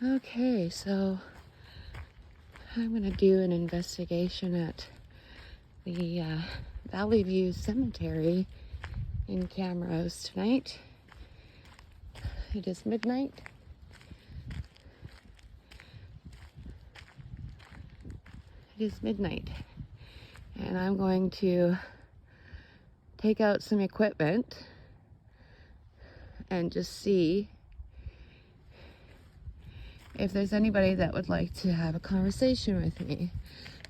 Okay, so I'm going to do an investigation at the Valleyview Cemetery in Camrose tonight. It is midnight. It is midnight, and I'm going to take out some equipment and just see if there's anybody that would like to have a conversation with me.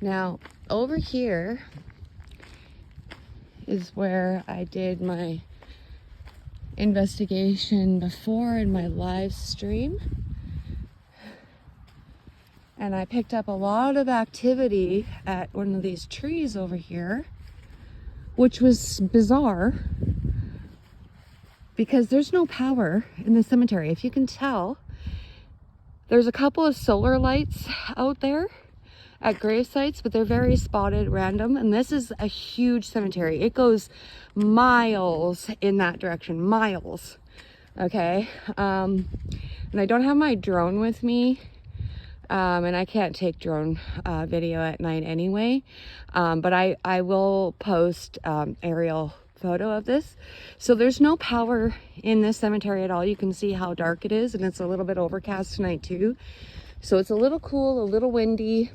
Now, over here is where I did my investigation before in my live stream. And I picked up a lot of activity at one of these trees over here, which was bizarre because there's no power in the cemetery. If you can tell, there's a couple of solar lights out there at grave sites, but they're very spotted, random. And this is a huge cemetery. It goes miles in that direction, miles. Okay. And I don't have my drone with me. And I can't take drone video at night anyway. But I will post aerial photo of this. So there's no power in this cemetery at all. You can see how dark it is, and it's a little bit overcast tonight too. So it's a little cool, a little windy,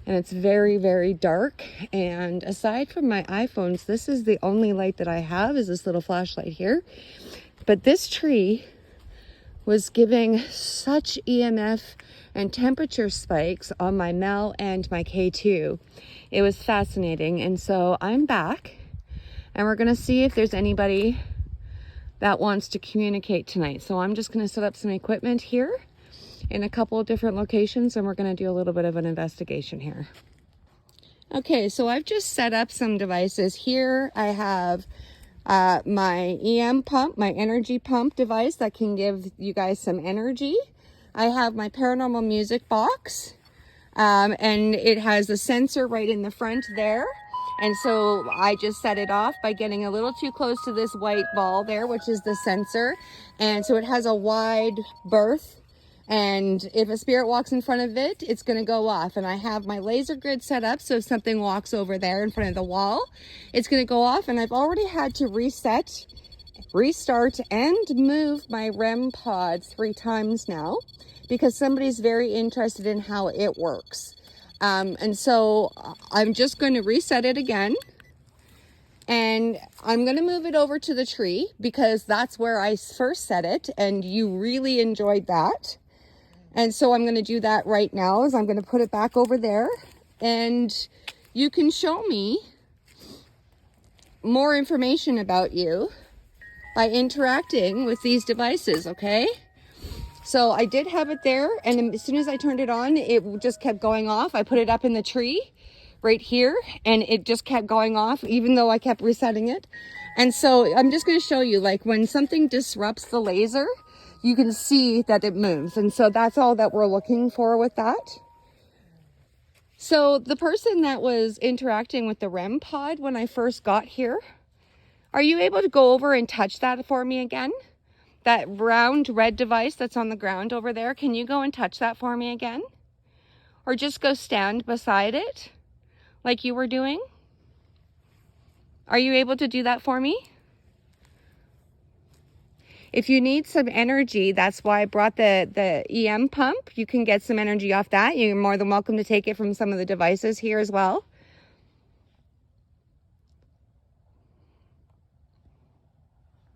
and it's very, very dark. And aside from my iPhones, this is the only light that I have, is this little flashlight here. But this tree was giving such EMF and temperature spikes on my Mel and my K2. It was fascinating. And so I'm back, and we're gonna see if there's anybody that wants to communicate tonight. So I'm just gonna set up some equipment here in a couple of different locations, and we're gonna do a little bit of an investigation here. Okay, so I've just set up some devices here. I have my EM pump, my energy pump device that can give you guys some energy. I have my paranormal music box, and it has a sensor right in the front there. And so I just set it off by getting a little too close to this white ball there, which is the sensor. And so it has a wide berth, and if a spirit walks in front of it, it's going to go off. And I have my laser grid set up, so if something walks over there in front of the wall, it's going to go off. And I've already had to reset, restart, and move my REM Pod 3 times now, because somebody's very interested in how it works. And so I'm just going to reset it again, and I'm going to move it over to the tree because that's where I first set it, and you really enjoyed that. And so I'm going to do that right now, is I'm going to put it back over there, and you can show me more information about you by interacting with these devices, okay? So I did have it there, and as soon as I turned it on, it just kept going off. I put it up in the tree right here, and it just kept going off, even though I kept resetting it. And so I'm just going to show you, like, when something disrupts the laser, you can see that it moves. And so that's all that we're looking for with that. So the person that was interacting with the REM pod when I first got here, are you able to go over and touch that for me again? That round red device that's on the ground over there, can you go and touch that for me again? Or just go stand beside it like you were doing? Are you able to do that for me? If you need some energy, that's why I brought the EM pump. You can get some energy off that. You're more than welcome to take it from some of the devices here as well.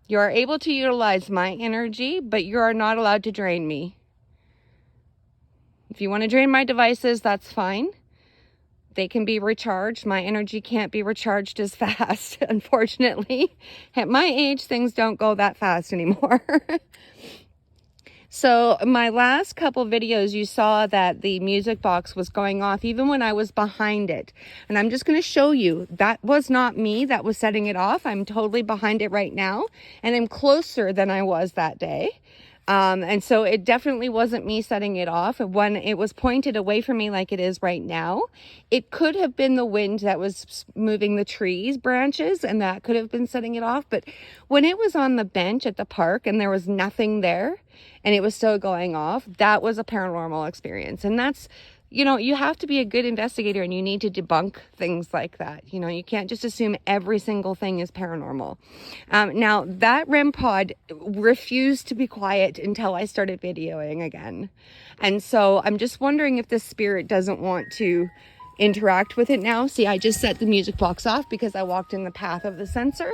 You are able to utilize my energy, but you are not allowed to drain me. If you want to drain my devices, that's fine. They can be recharged. My energy can't be recharged as fast, unfortunately. At my age, things don't go that fast anymore. So my last couple videos, you saw that the music box was going off even when I was behind it. And I'm just going to show you, that was not me that was setting it off. I'm totally behind it right now, and I'm closer than I was that day. And so it definitely wasn't me setting it off. When it was pointed away from me like it is right now, it could have been the wind that was moving the trees branches, and that could have been setting it off. But when it was on the bench at the park and there was nothing there and it was still going off, that was a paranormal experience. And that's, you know, you have to be a good investigator, and you need to debunk things like that. You know, you can't just assume every single thing is paranormal. Now, that REM pod refused to be quiet until I started videoing again. And so I'm just wondering if the spirit doesn't want to interact with it now. See, I just set the music box off because I walked in the path of the sensor.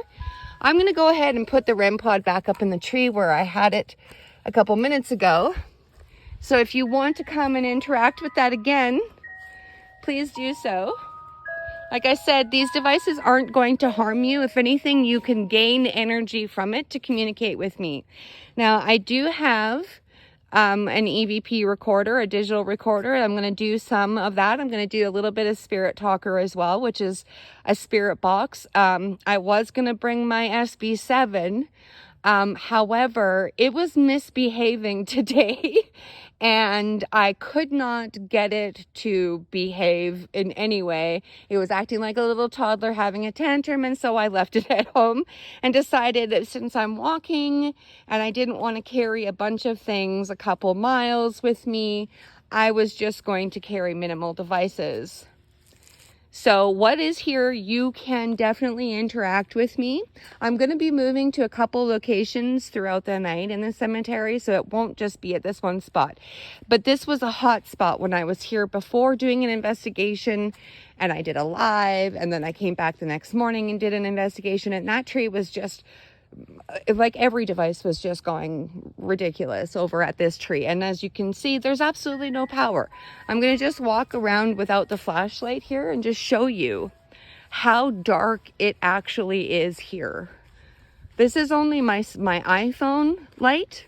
I'm going to go ahead and put the REM pod back up in the tree where I had it a couple minutes ago. So if you want to come and interact with that again, please do so. Like I said, these devices aren't going to harm you. If anything, you can gain energy from it to communicate with me. Now, I do have an EVP recorder, a digital recorder. I'm going to do some of that. I'm going to do a little bit of Spirit Talker as well, which is a spirit box. I was going to bring my SB7. However, it was misbehaving today and I could not get it to behave in any way. It was acting like a little toddler having a tantrum, and so I left it at home and decided that since I'm walking and I didn't want to carry a bunch of things a couple miles with me, I was just going to carry minimal devices. So what is here, you can definitely interact with me. I'm going to be moving to a couple locations throughout the night in the cemetery, so it won't just be at this one spot. But this was a hot spot when I was here before doing an investigation, and I did a live, and then I came back the next morning and did an investigation, and that tree was just like every device was just going ridiculous over at this tree. And as you can see, there's absolutely no power. I'm going to just walk around without the flashlight here and just show you how dark it actually is here. This is only my iPhone light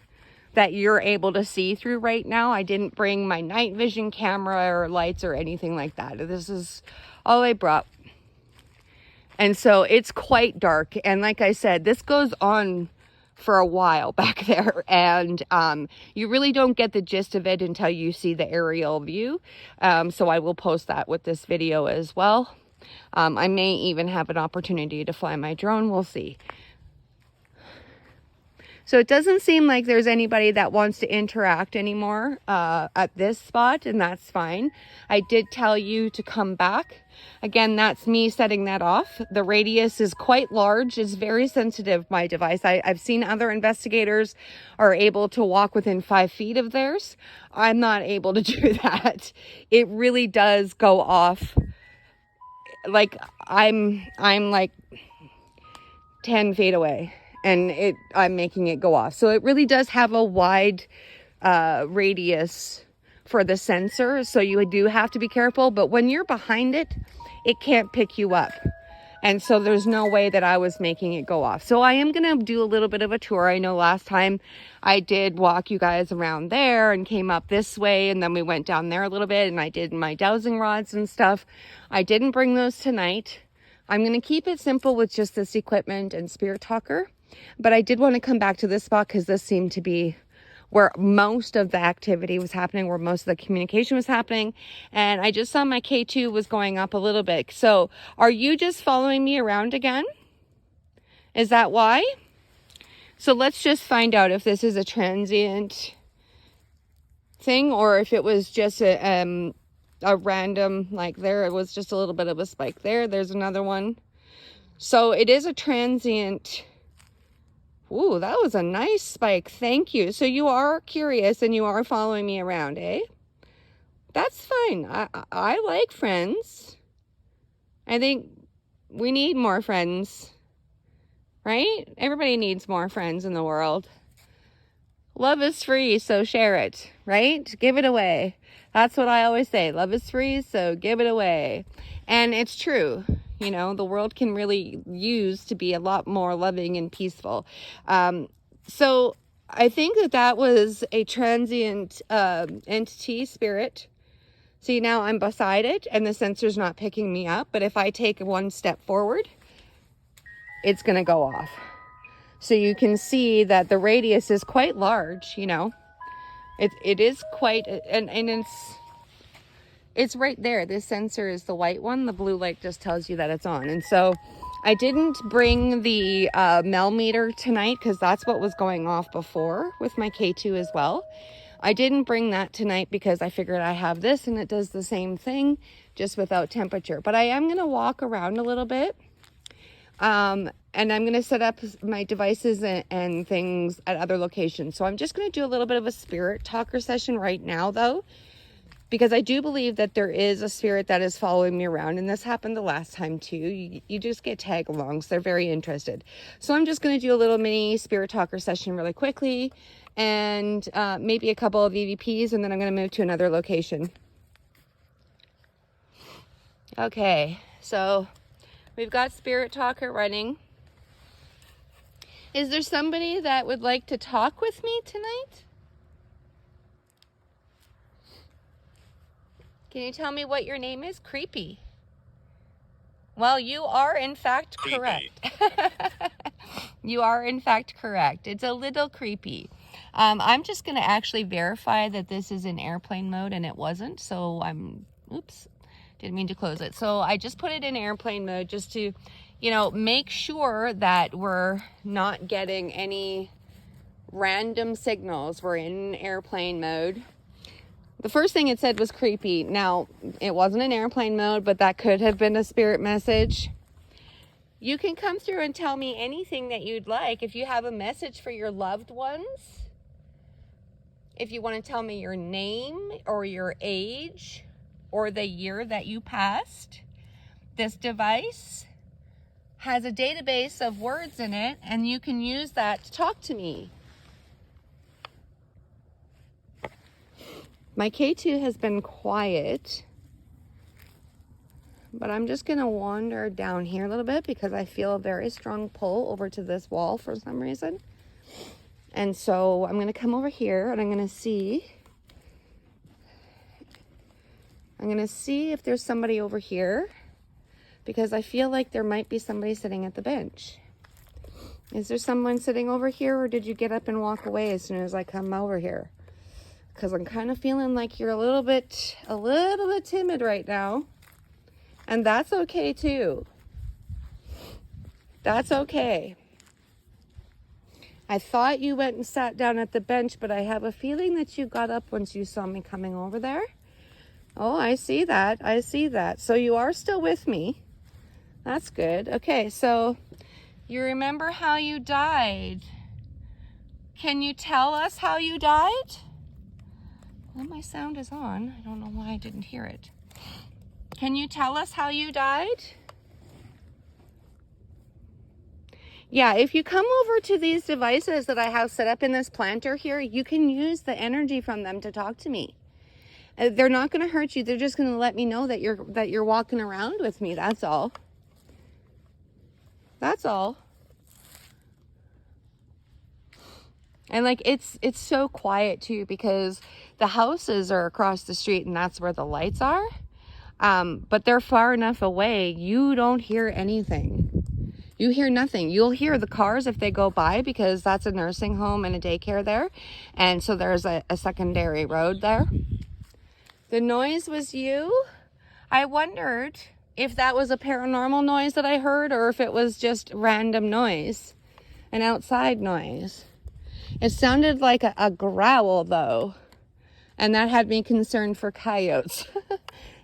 that you're able to see through right now. I didn't bring my night vision camera or lights or anything like that. This is all I brought. And so it's quite dark. And like I said, this goes on for a while back there. And you really don't get the gist of it until you see the aerial view. So I will post that with this video as well. I may even have an opportunity to fly my drone. We'll see. So it doesn't seem like there's anybody that wants to interact anymore at this spot, and that's fine. I did tell you to come back. Again, that's me setting that off. The radius is quite large. It's very sensitive, my device. I've seen other investigators are able to walk within 5 feet of theirs. I'm not able to do that. It really does go off. Like I'm like 10 feet away, and I'm making it go off. So it really does have a wide radius for the sensor, so you do have to be careful. But when you're behind it, it can't pick you up, and so there's no way that I was making it go off. So I am gonna do a little bit of a tour. I know last time I did walk you guys around there and came up this way, and then we went down there a little bit, and I did my dowsing rods and stuff. I didn't bring those tonight. I'm gonna keep it simple with just this equipment and Spirit Talker, but I did want to come back to this spot because this seemed to be where most of the activity was happening, where most of the communication was happening. And I just saw my K2 was going up a little bit. So are you just following me around again? Is that why? So let's just find out if this is a transient thing or if it was just a random, like there, it was just a little bit of a spike there. There's another one. So it is a transient. Ooh, that was a nice spike. Thank you. So you are curious and you are following me around, eh? That's fine. I like friends. I think we need more friends, right? Everybody needs more friends in the world. Love is free, so share it, right? Give it away. That's what I always say. Love is free, so give it away. And it's true. You know, the world can really use to be a lot more loving and peaceful. So I think that was a transient entity spirit. See, now I'm beside it and the sensor's not picking me up. But if I take one step forward, it's going to go off. So you can see that the radius is quite large, you know. It is quite, and it's right there. This sensor is the white one. The blue light just tells you that it's on. And so I didn't bring the Mel meter tonight because that's what was going off before with my K2 as well. I didn't bring that tonight because I figured I have this and it does the same thing, just without temperature. But I am going to walk around a little bit. And I'm going to set up my devices and things at other locations. So I'm just going to do a little bit of a spirit talker session right now, though, because I do believe that there is a spirit that is following me around. And this happened the last time too. You just get tag along, so they're very interested. So I'm just going to do a little mini spirit talker session really quickly, and maybe a couple of EVPs, and then I'm going to move to another location. Okay, so we've got Spirit Talker running. Is there somebody that would like to talk with me tonight? Can you tell me what your name is? Creepy. Well, you are in fact correct. You are in fact correct. It's a little creepy. I'm just going to actually verify that this is in airplane mode, and it wasn't. So oops. Didn't mean to close it. So I just put it in airplane mode just to, you know, make sure that we're not getting any random signals. We're in airplane mode. The first thing it said was creepy. Now, it wasn't in airplane mode, but that could have been a spirit message. You can come through and tell me anything that you'd like. If you have a message for your loved ones, if you want to tell me your name or your age, or the year that you passed, this device has a database of words in it, and you can use that to talk to me. My K2 has been quiet, but I'm just going to wander down here a little bit because I feel a very strong pull over to this wall for some reason. And so I'm going to come over here and I'm going to see if there's somebody over here, because I feel like there might be somebody sitting at the bench. Is there someone sitting over here, or did you get up and walk away as soon as I come over here? Because I'm kind of feeling like you're a little bit timid right now. And that's okay too. That's okay. I thought you went and sat down at the bench, but I have a feeling that you got up once you saw me coming over there. Oh, I see that. I see that. So you are still with me. That's good. Okay, so you remember how you died. Can you tell us how you died? Well, my sound is on. I don't know why I didn't hear it. Can you tell us how you died? Yeah, if you come over to these devices that I have set up in this planter here, you can use the energy from them to talk to me. They're not going to hurt you. They're just going to let me know that you're walking around with me. That's all. That's all. And like it's so quiet too, because the houses are across the street and that's where the lights are. But they're far enough away. You don't hear anything. You hear nothing. You'll hear the cars if they go by, because that's a nursing home and a daycare there. And so there's a secondary road there. The noise was you. I wondered if that was a paranormal noise that I heard, or if it was just random noise, an outside noise. It sounded like a growl though, and that had me concerned for coyotes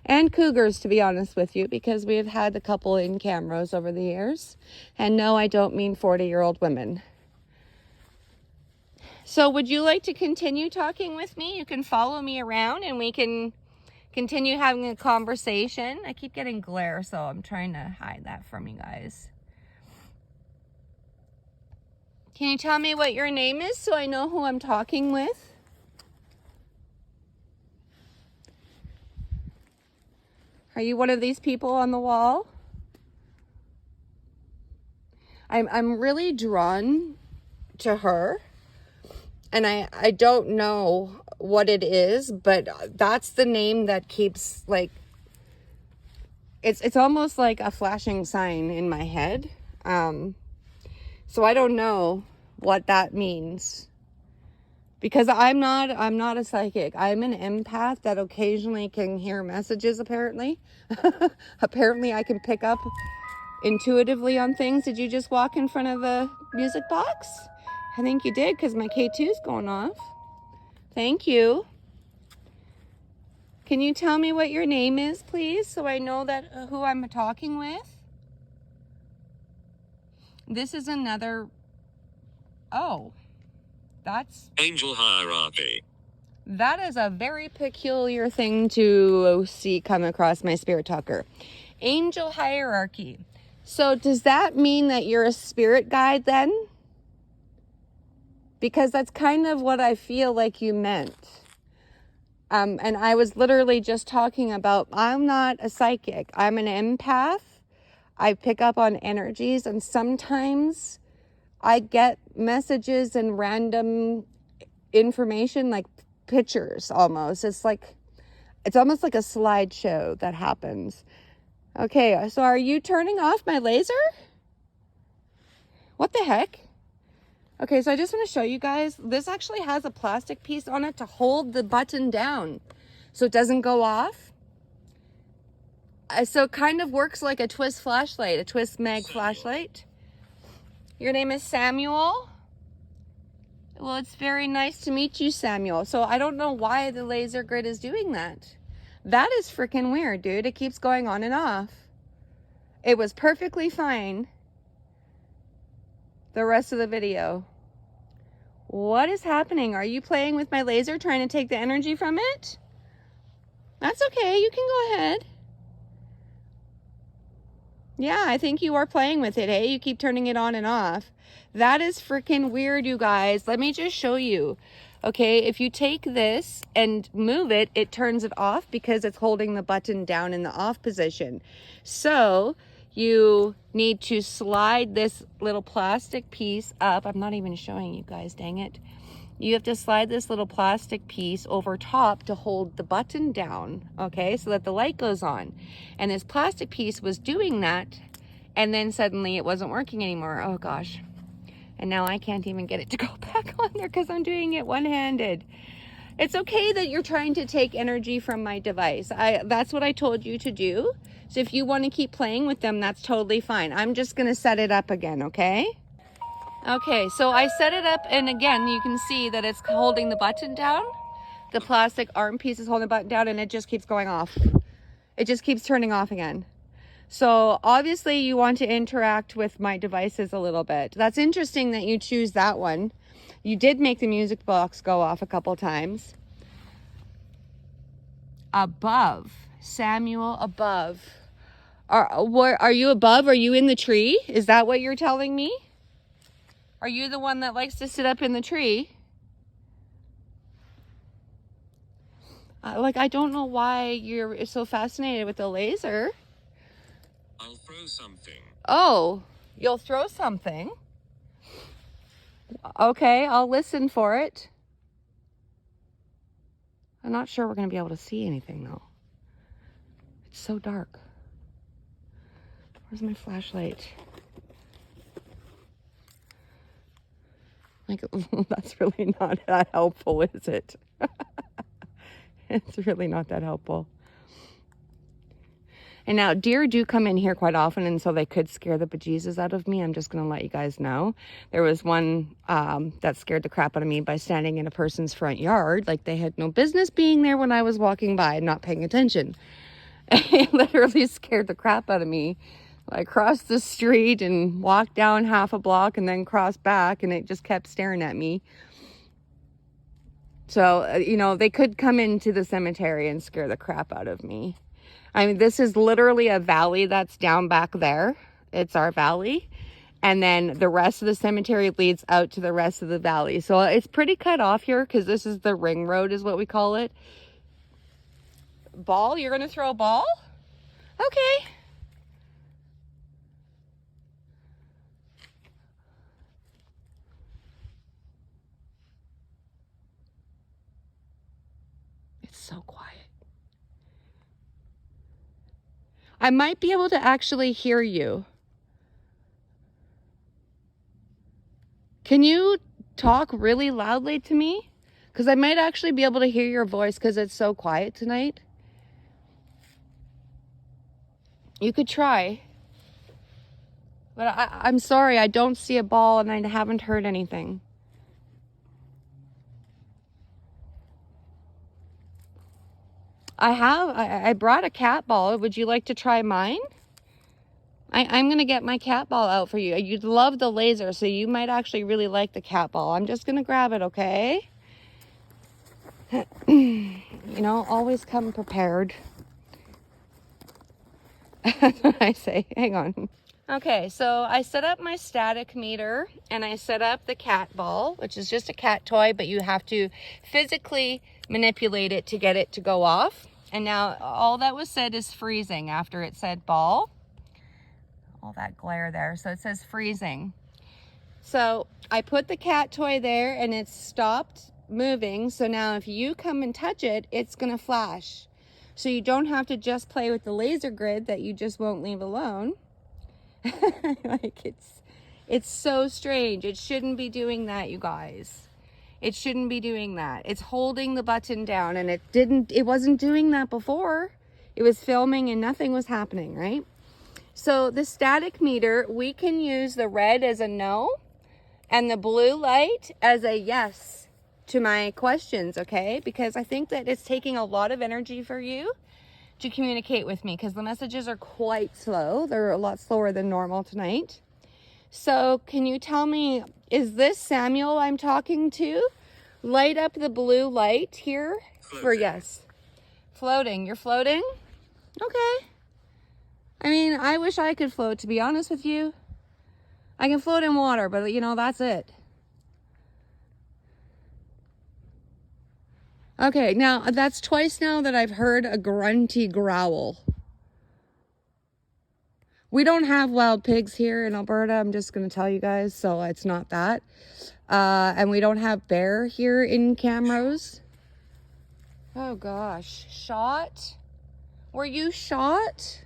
and cougars, to be honest with you, because we have had a couple in Camrose over the years. And no, I don't mean 40-year-old women. So would you like to continue talking with me? You can follow me around and we can continue having a conversation. I keep getting glare, so I'm trying to hide that from you guys. Can you tell me what your name is so I know who I'm talking with? Are you one of these people on the wall? I'm really drawn to her. And I don't know what it is, but that's the name that keeps, like, it's almost like a flashing sign in my head. So I don't know what that means. Because I'm not a psychic. I'm an empath that occasionally can hear messages, apparently. Apparently I can pick up intuitively on things. Did you just walk in front of a music box? I think you did, because my K2's going off. Thank you. Can you tell me what your name is, please, so I know that who I'm talking with? This is another... Oh, that's... Angel hierarchy. That is a very peculiar thing to see come across my spirit talker. Angel hierarchy. So does that mean that you're a spirit guide then? Because that's kind of what I feel like you meant. And I was literally just talking about, I'm not a psychic. I'm an empath. I pick up on energies, and sometimes I get messages and random information, like pictures almost. It's almost like a slideshow that happens. Okay, so are you turning off my laser? What the heck? Okay, so I just want to show you guys, this actually has a plastic piece on it to hold the button down so it doesn't go off. So it kind of works like a twist flashlight, a twist mag flashlight. Your name is Samuel? Well, it's very nice to meet you, Samuel. So I don't know why the laser grid is doing that. That is freaking weird, dude. It keeps going on and off. It was perfectly fine the rest of the video. What is happening? Are you playing with my laser, trying to take the energy from it? That's okay. You can go ahead. Yeah, I think you are playing with it, hey? You keep turning it on and off. That is freaking weird, you guys. Let me just show you. Okay, if you take this and move it, it turns it off because it's holding the button down in the off position. So you need to slide this little plastic piece up. I'm not even showing you guys, dang it. You have to slide this little plastic piece over top to hold the button down, okay, so that the light goes on. And this plastic piece was doing that, and then suddenly it wasn't working anymore. Oh gosh. And now I can't even get it to go back on there because I'm doing it one-handed. It's okay that you're trying to take energy from my device. That's what I told you to do. So if you want to keep playing with them, that's totally fine. I'm just going to set it up again, okay? Okay, so I set it up, and again, you can see that it's holding the button down. The plastic arm piece is holding the button down, and it just keeps going off. It just keeps turning off again. So obviously you want to interact with my devices a little bit. That's interesting that you choose that one. You did make the music box go off a couple times. Above. Samuel, above. Are you above? Are you in the tree? Is that what you're telling me? Are you the one that likes to sit up in the tree? I don't know why you're so fascinated with the laser. I'll throw something. Oh, you'll throw something? Okay, I'll listen for it. I'm not sure we're going to be able to see anything, though. It's so dark. Where's my flashlight? Like, that's really not that helpful, is it? It's really not that helpful. And now, deer do come in here quite often, and so they could scare the bejesus out of me. I'm just going to let you guys know. There was one that scared the crap out of me by standing in a person's front yard. Like, they had no business being there when I was walking by and not paying attention. It literally scared the crap out of me. I crossed the street and walked down half a block and then crossed back, and it just kept staring at me. So, you know, they could come into the cemetery and scare the crap out of me. I mean, this is literally a valley that's down back there. It's our valley. And then the rest of the cemetery leads out to the rest of the valley. So it's pretty cut off here because this is the ring road is what we call it. Ball? You're going to throw a ball? Okay. It's so quiet. I might be able to actually hear you. Can you talk really loudly to me? Because I might actually be able to hear your voice because it's so quiet tonight. You could try. But I'm sorry, I don't see a ball and I haven't heard anything. I brought a cat ball. Would you like to try mine? I'm going to get my cat ball out for you. You'd love the laser, so you might actually really like the cat ball. I'm just going to grab it, okay? You know, always come prepared. That's what I say. Hang on. Okay, so I set up my static meter and I set up the cat ball, which is just a cat toy, but you have to physically manipulate it to get it to go off. And now all that was said is freezing after it said ball. All that glare there. So it says freezing. So I put the cat toy there and it's stopped moving. So now if you come and touch it, it's going to flash. So you don't have to just play with the laser grid that you just won't leave alone. Like it's so strange. It shouldn't be doing that, you guys. It shouldn't be doing that. It's holding the button down and it wasn't doing that before. It was filming and nothing was happening, right? So the static meter, we can use the red as a no and the blue light as a yes to my questions, okay? Because I think that it's taking a lot of energy for you to communicate with me because the messages are quite slow. They're a lot slower than normal tonight. So can you tell me, is this Samuel I'm talking to? Light up the blue light here for yes. Floating. You're floating? Okay. I mean, I wish I could float, to be honest with you. I can float in water, but you know, that's it. Okay, now that's twice now that I've heard a grunty growl. We don't have wild pigs here in Alberta, I'm just going to tell you guys, so it's not that. And we don't have bear here in Camrose. Oh gosh, shot? Were you shot?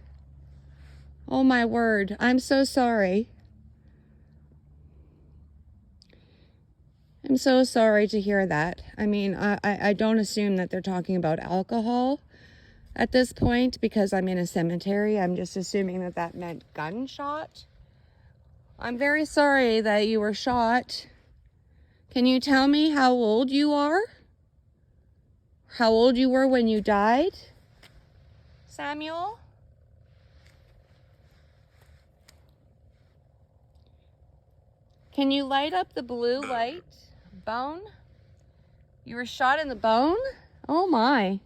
Oh my word, I'm so sorry. I'm so sorry to hear that. I mean, I don't assume that they're talking about alcohol at this point because I'm in a cemetery. I'm just assuming that that meant gunshot. I'm very sorry that you were shot. Can you tell me how old you are? How old you were when you died? Samuel? Can you light up the blue light? Bone? You were shot in the bone? Oh my.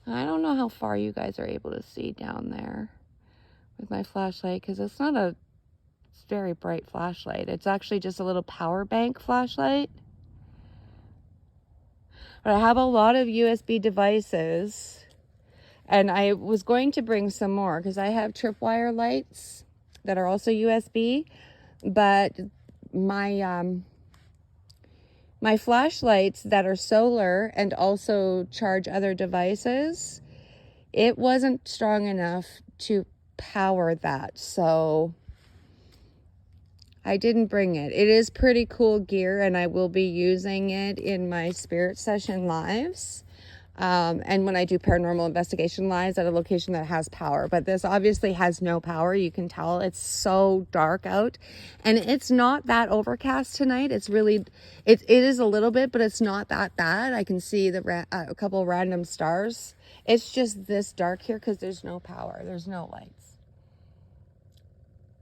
I don't know how far you guys are able to see down there with my flashlight because it's not a very bright flashlight. It's actually just a little power bank flashlight. But I have a lot of USB devices and I was going to bring some more because I have tripwire lights that are also USB. But my flashlights that are solar and also charge other devices, it wasn't strong enough to power that, so I didn't bring it. It is pretty cool gear and I will be using it in my spirit session lives. And when I do paranormal investigation lives at a location that has power, but this obviously has no power. You can tell it's so dark out and it's not that overcast tonight. It's really, it is a little bit, but it's not that bad. I can see a couple random stars. It's just this dark here because there's no power. There's no lights.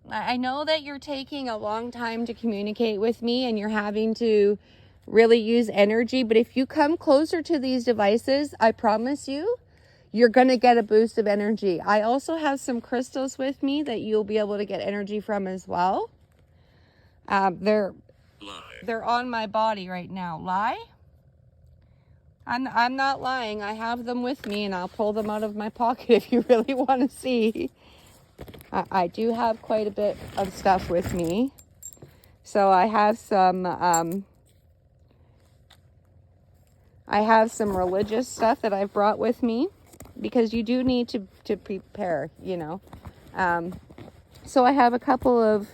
I know that you're taking a long time to communicate with me and you're having to really use energy, but if you come closer to these devices, I promise you, you're going to get a boost of energy. I also have some crystals with me that you'll be able to get energy from as well. They're on my body right now. Lie? I'm not lying. I have them with me and I'll pull them out of my pocket if you really want to see. I do have quite a bit of stuff with me. So I have some religious stuff that I've brought with me because you do need to prepare, you know. So I have a couple of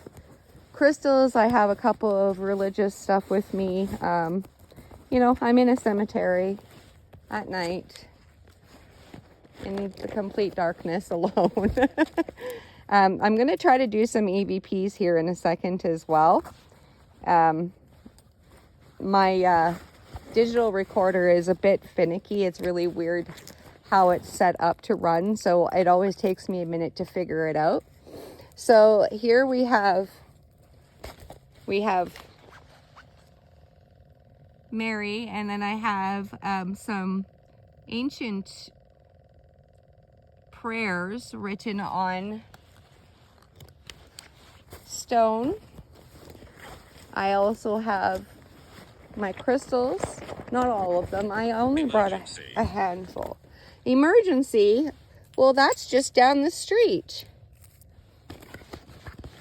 crystals. I have a couple of religious stuff with me. You know, I'm in a cemetery at night in the complete darkness alone. I'm going to try to do some EVPs here in a second as well. My digital recorder is a bit finicky. It's really weird how it's set up to run, so it always takes me a minute to figure it out. So here we have Mary, and then I have some ancient prayers written on stone. I also have my crystals, not all of them. I only brought a handful. Emergency, well, that's just down the street.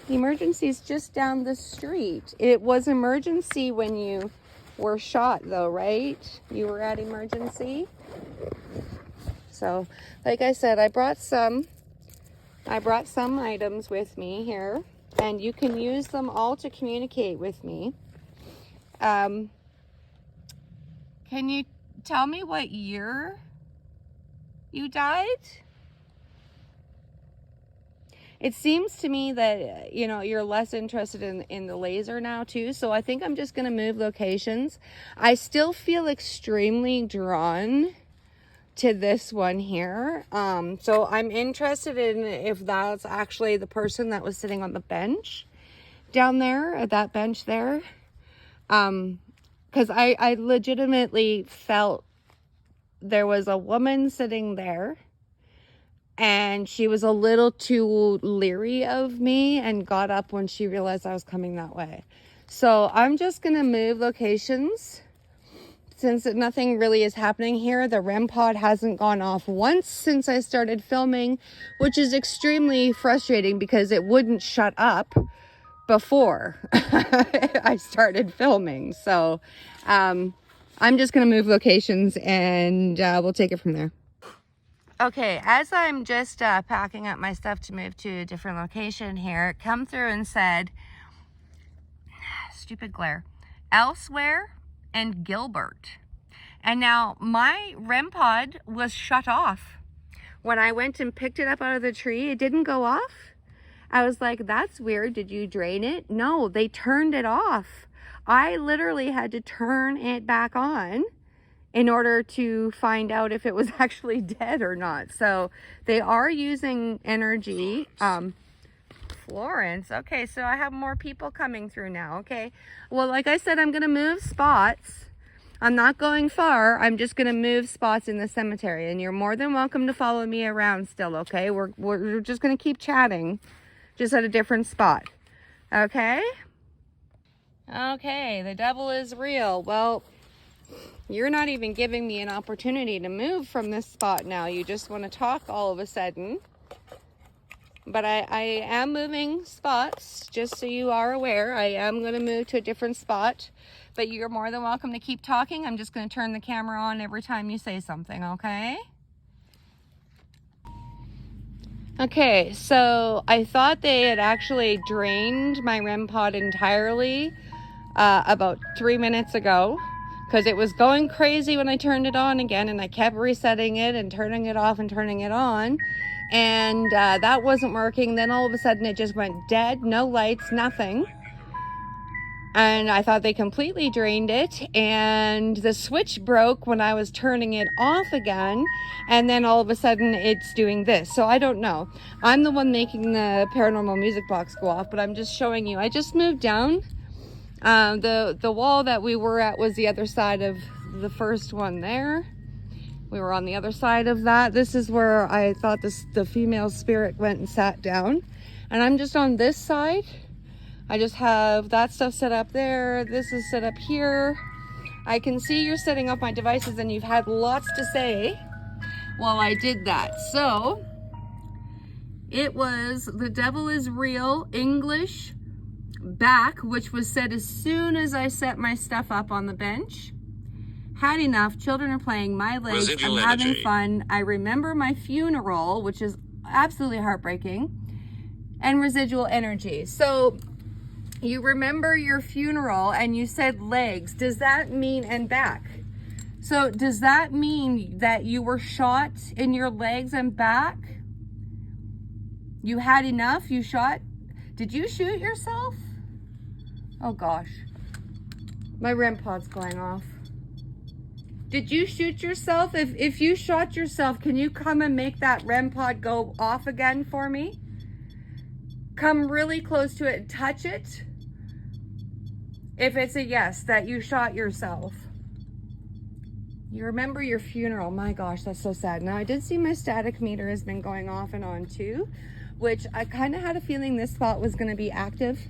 Emergency is just down the street. It was emergency when you were shot though, right? You were at emergency. So, like I said, I brought some items with me here, and you can use them all to communicate with me. Can you tell me what year you died? It seems to me that, you know, you're less interested in the laser now too. So I think I'm just going to move locations. I still feel extremely drawn to this one here. So I'm interested in if that's actually the person that was sitting on the bench down there, at that bench there. Because I legitimately felt there was a woman sitting there, and she was a little too leery of me and got up when she realized I was coming that way. So I'm just going to move locations. Since nothing really is happening here, the REM pod hasn't gone off once since I started filming, which is extremely frustrating because it wouldn't shut up before I started filming. So I'm just going to move locations, and we'll take it from there. Okay, as I'm just packing up my stuff to move to a different location here, it come through and said, stupid glare, elsewhere and Gilbert. And now my REM pod was shut off. When I went and picked it up out of the tree, it didn't go off. I was like, that's weird. Did you drain it? No, they turned it off. I literally had to turn it back on in order to find out if it was actually dead or not. So they are using energy. Florence. Okay, so I have more people coming through now. Okay. Well, like I said, I'm going to move spots. I'm not going far. I'm just going to move spots in the cemetery, and you're more than welcome to follow me around still. Okay. We're just going to keep chatting, just at a different spot. Okay. Okay. The devil is real. Well, you're not even giving me an opportunity to move from this spot now. You just want to talk all of a sudden. But I am moving spots, just so you are aware. I am going to move to a different spot. But you're more than welcome to keep talking. I'm just going to turn the camera on every time you say something, okay? Okay, so I thought they had actually drained my REM pod entirely about 3 minutes ago, because it was going crazy when I turned it on again, and I kept resetting it and turning it off and turning it on, and that wasn't working. Then all of a sudden it just went dead, no lights, nothing. And I thought they completely drained it, and the switch broke when I was turning it off again, and then all of a sudden it's doing this. So I don't know. I'm the one making the paranormal music box go off, but I'm just showing you. I just moved down. The wall that we were at was the other side of the first one there. We were on the other side of that. This is where I thought the female spirit went and sat down, and I'm just on this side. I just have that stuff set up there. This is set up here. I can see you're setting up my devices, and you've had lots to say while I did that. So it was The Devil is Real English back, which was said as soon as I set my stuff up on the bench. Had enough. Children are playing. My legs. Residual I'm having energy. fun. I remember my funeral, which is absolutely heartbreaking. And residual energy. So You remember your funeral and you said legs. Does that mean, and back? So does that mean that you were shot in your legs and back? You had enough? You shot? Did you shoot yourself? Oh gosh. My REM pod's going off. Did you shoot yourself? If you shot yourself, can you come and make that REM pod go off again for me? Come really close to it and touch it. If it's a yes, that you shot yourself. You remember your funeral. My gosh, that's so sad. Now, I did see my static meter has been going off and on too, which I kind of had a feeling this spot was going to be active,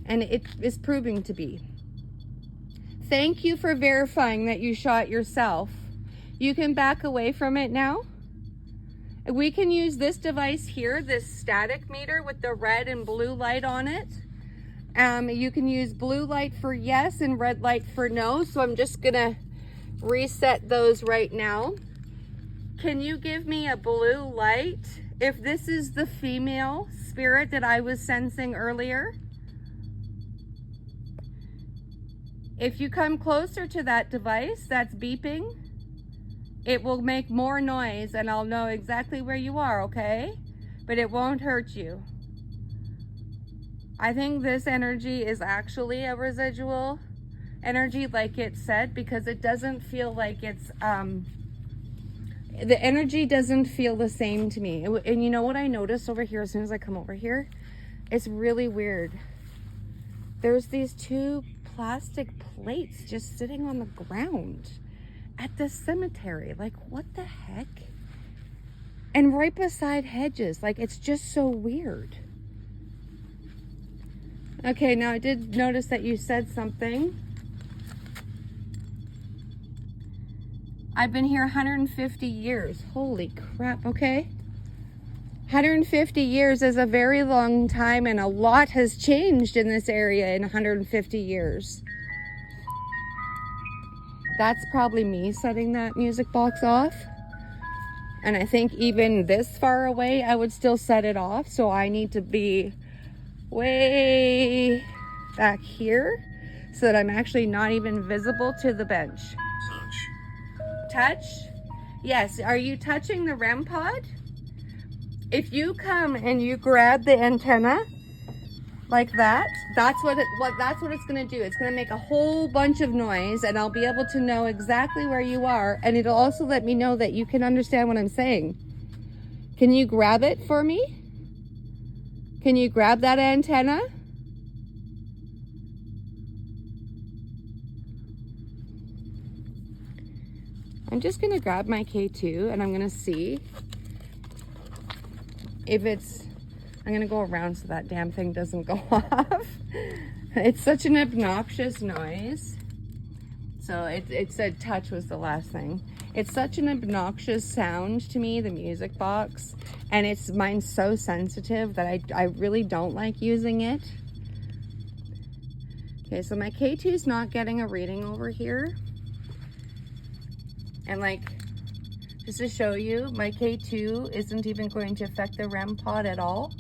and it is proving to be. Thank you for verifying that you shot yourself. You can back away from it now. We can use this device here, this static meter with the red and blue light on it. You can use blue light for yes and red light for no. So I'm just gonna reset those right now. Can you give me a blue light if this is the female spirit that I was sensing earlier? If you come closer to that device that's beeping, it will make more noise and I'll know exactly where you are, okay? But it won't hurt you. I think this energy is actually a residual energy, like it said, because it doesn't feel like it's, the energy doesn't feel the same to me. And you know what I noticed over here as soon as I come over here? It's really weird. There's these two plastic plates just sitting on the ground at the cemetery. Like, what the heck? And right beside hedges. Like, it's just so weird. Okay, now I did notice that you said something. I've been here 150 years. Holy crap, okay. 150 years is a very long time, and a lot has changed in this area in 150 years. That's probably me setting that music box off. And I think even this far away, I would still set it off. So I need to be way back here so that I'm actually not even visible to the bench. Touch? Yes. Are you touching the REM pod? If you come and you grab the antenna like that, that's what it's going to do. It's going to make a whole bunch of noise, and I'll be able to know exactly where you are, and it'll also let me know that you can understand what I'm saying. Can you grab it for me? Can you grab that antenna? I'm just going to grab my K2 and I'm going to see if it's, I'm going to go around so that damn thing doesn't go off. It's such an obnoxious noise. So it said touch was the last thing. It's such an obnoxious sound to me, the music box. And mine's so sensitive that I really don't like using it. Okay, so my K2 is not getting a reading over here. And like, just to show you, my K2 isn't even going to affect the REM pod at all.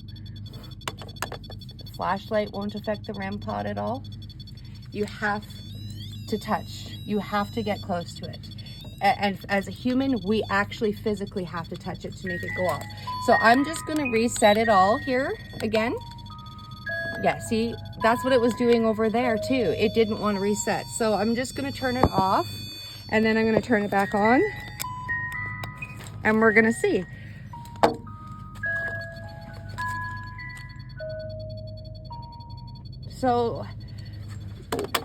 The flashlight won't affect the REM pod at all. You have to touch. You have to get close to it. And as a human, we actually physically have to touch it to make it go off. So I'm just going to reset it all here again. Yeah, see, that's what it was doing over there too. It didn't want to reset. So I'm just going to turn it off. And then I'm going to turn it back on, and we're going to see. So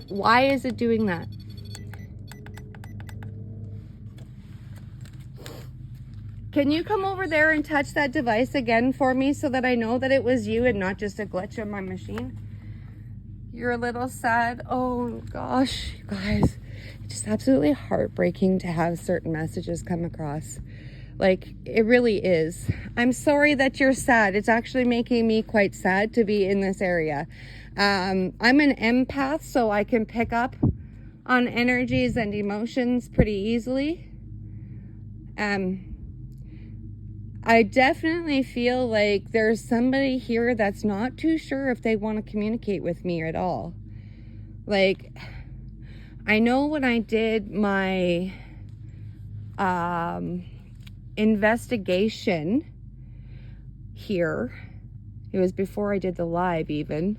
why is it doing that? Can you come over there and touch that device again for me so that I know that it was you and not just a glitch on my machine? You're a little sad. Oh gosh, you guys. It's just absolutely heartbreaking to have certain messages come across. Like, it really is. I'm sorry that you're sad. It's actually making me quite sad to be in this area. I'm an empath, so I can pick up on energies and emotions pretty easily. I definitely feel like there's somebody here that's not too sure if they want to communicate with me at all. Like, I know when I did my investigation here, it was before I did the live even,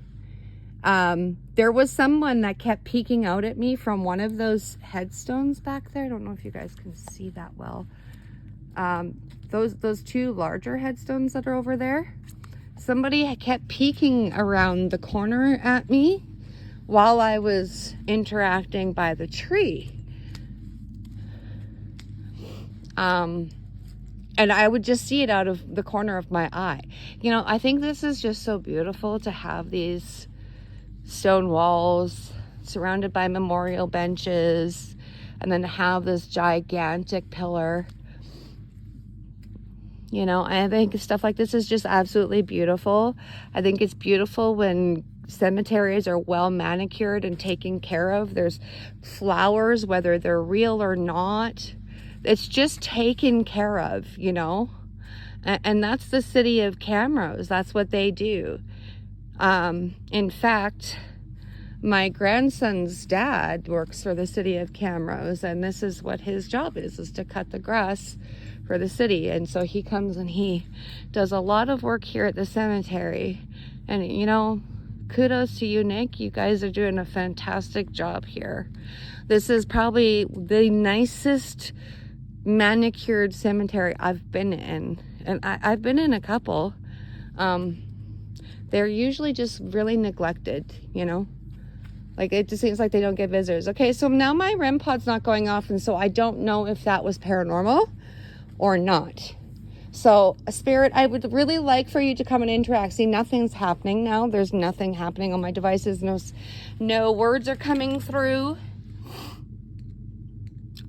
there was someone that kept peeking out at me from one of those headstones back there. I don't know if you guys can see that well. Those two larger headstones that are over there. Somebody kept peeking around the corner at me while I was interacting by the tree. And I would just see it out of the corner of my eye. You know, I think this is just so beautiful to have these stone walls surrounded by memorial benches, and then have this gigantic pillar. You know, I think stuff like this is just absolutely beautiful. I think it's beautiful when cemeteries are well manicured and taken care of. There's flowers, whether they're real or not. It's just taken care of, you know. And that's the city of Camrose. That's what they do. In fact, my grandson's dad works for the city of Camrose, and this is what his job is to cut the grass for the city. And so he comes and he does a lot of work here at the cemetery. And, you know, kudos to you, Nick. You guys are doing a fantastic job here. This is probably the nicest manicured cemetery I've been in. And I've been in a couple. They're usually just really neglected, you know. Like, it just seems like they don't get visitors. Okay, so now my REM pod's not going off, and so I don't know if that was paranormal or not. So, Spirit, I would really like for you to come and interact. See, nothing's happening now. There's nothing happening on my devices. No words are coming through.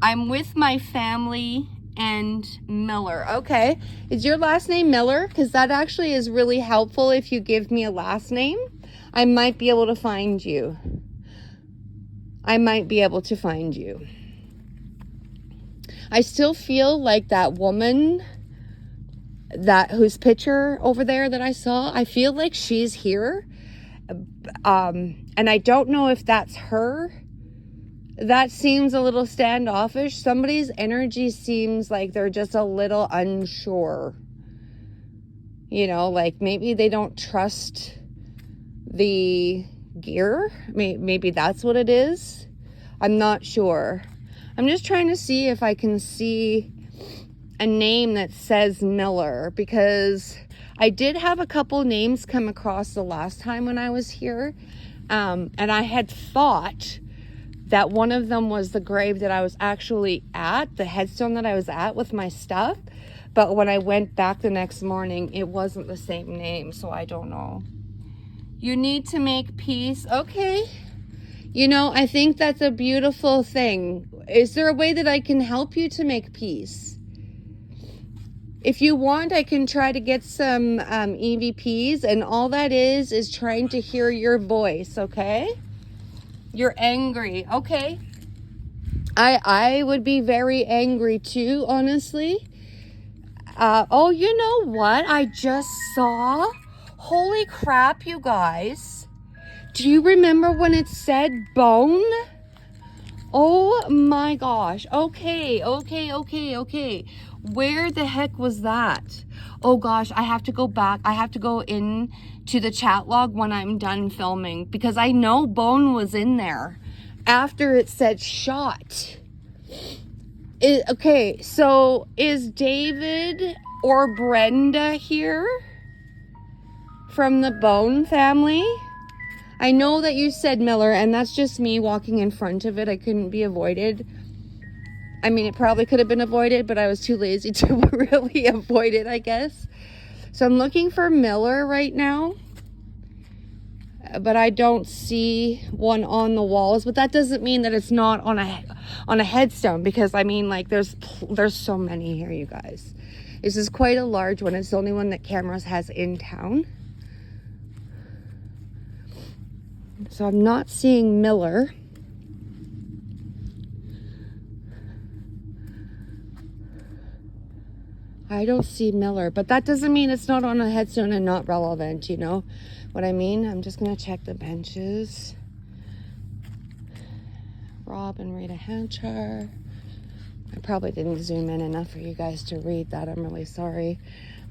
I'm with my family and Miller. Okay. Is your last name Miller? Because that actually is really helpful. If you give me a last name, I might be able to find you. I still feel like that woman whose picture over there that I saw, I feel like she's here. And I don't know if that's her. That seems a little standoffish. Somebody's energy seems like they're just a little unsure. You know, like maybe they don't trust the gear. Maybe that's what it is. I'm not sure. I'm just trying to see if I can see a name that says Miller, because I did have a couple names come across the last time when I was here. And I had thought that one of them was the grave that I was actually at, the headstone that I was at with my stuff. But when I went back the next morning, it wasn't the same name, so I don't know. You need to make peace. Okay. You know, I think that's a beautiful thing. Is there a way that I can help you to make peace? If you want, I can try to get some EVPs, and all that is trying to hear your voice, okay? You're angry. Okay. I would be very angry too, honestly. Oh, you know what I just saw? Holy crap, you guys. Do you remember when it said bone? Oh my gosh. Okay. Where the heck was that? Oh gosh, I have to go back. I have to go in to the chat log when I'm done filming, because I know bone was in there after it said shot. Okay, so is David or Brenda here from the Bone family? I know that you said Miller, and that's just me walking in front of it. I couldn't be avoided. I mean, it probably could have been avoided, but I was too lazy to really avoid it, I guess. So I'm looking for Miller right now, but I don't see one on the walls. But that doesn't mean that it's not on a headstone, because I mean, like, there's so many here, you guys. This is quite a large one. It's the only one that Camrose has in town. So I'm not seeing Miller. I don't see Miller, but that doesn't mean it's not on a headstone and not relevant, you know what I mean? I'm just gonna check the benches. Rob and Rita Hanchar. I probably didn't zoom in enough for you guys to read that. I'm really sorry.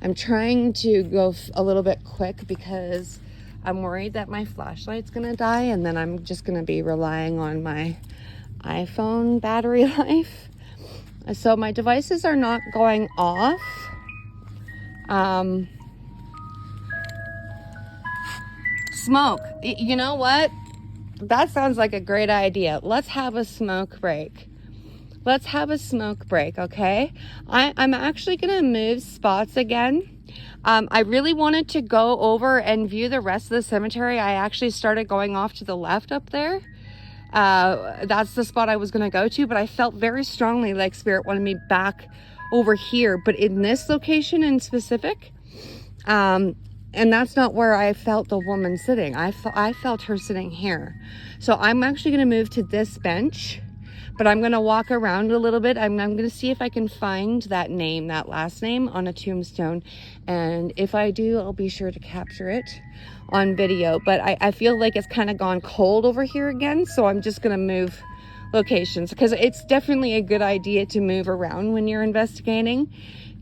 I'm trying to go a little bit quick because I'm worried that my flashlight's gonna die, and then I'm just gonna be relying on my iPhone battery life. So my devices are not going off. Smoke. You know what? That sounds like a great idea. Let's have a smoke break. Let's have a smoke break, okay? I'm actually gonna move spots again. I really wanted to go over and view the rest of the cemetery. I actually started going off to the left up there. That's the spot I was gonna go to, but I felt very strongly like Spirit wanted me back over here, but in this location in specific, and that's not where I felt the woman sitting. I felt her sitting here. So I'm actually gonna move to this bench, but I'm gonna walk around a little bit. I'm gonna see if I can find that name, that last name on a tombstone. And if I do, I'll be sure to capture it on video. But I feel like it's kind of gone cold over here again. So I'm just gonna move locations because it's definitely a good idea to move around when you're investigating.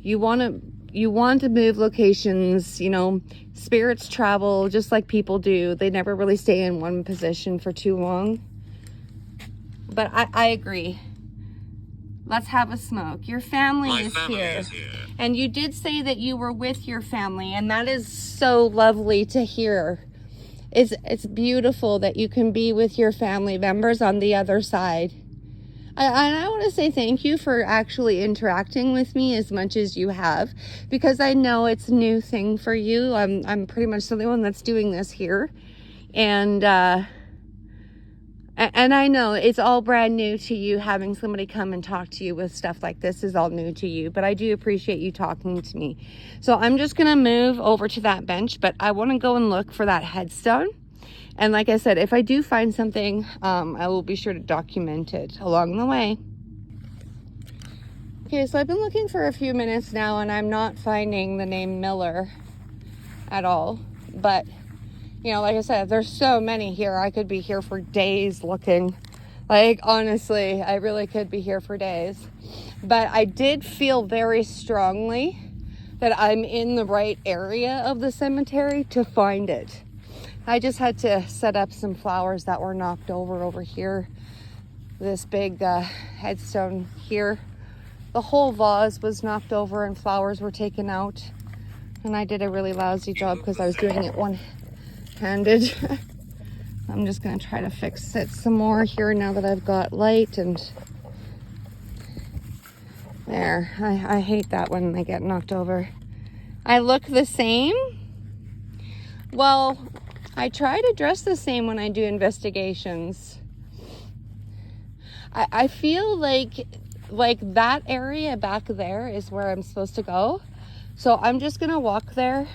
You want to move locations, you know, spirits travel just like people do. They never really stay in one position for too long. But I agree. Let's have a smoke. Your family is here. And you did say that you were with your family, and that is so lovely to hear. It's beautiful that you can be with your family members on the other side. I want to say thank you for actually interacting with me as much as you have, because I know it's a new thing for you. I'm pretty much the only one that's doing this here. And I know it's all brand new to you. Having somebody come and talk to you with stuff like this is all new to you, but I do appreciate you talking to me. So I'm just going to move over to that bench, but I want to go and look for that headstone. And like I said, if I do find something, I will be sure to document it along the way. Okay, so I've been looking for a few minutes now, and I'm not finding the name Miller at all. But, you know, like I said, there's so many here. I could be here for days looking. Like, honestly, I really could be here for days. But I did feel very strongly that I'm in the right area of the cemetery to find it. I just had to set up some flowers that were knocked over here. This big headstone here. The whole vase was knocked over and flowers were taken out. And I did a really lousy job because I was doing it one-handed. I'm just going to try to fix it some more here now that I've got light. And there. I hate that when they get knocked over. I look the same. Well, I try to dress the same when I do investigations. I feel like that area back there is where I'm supposed to go. So I'm just gonna walk there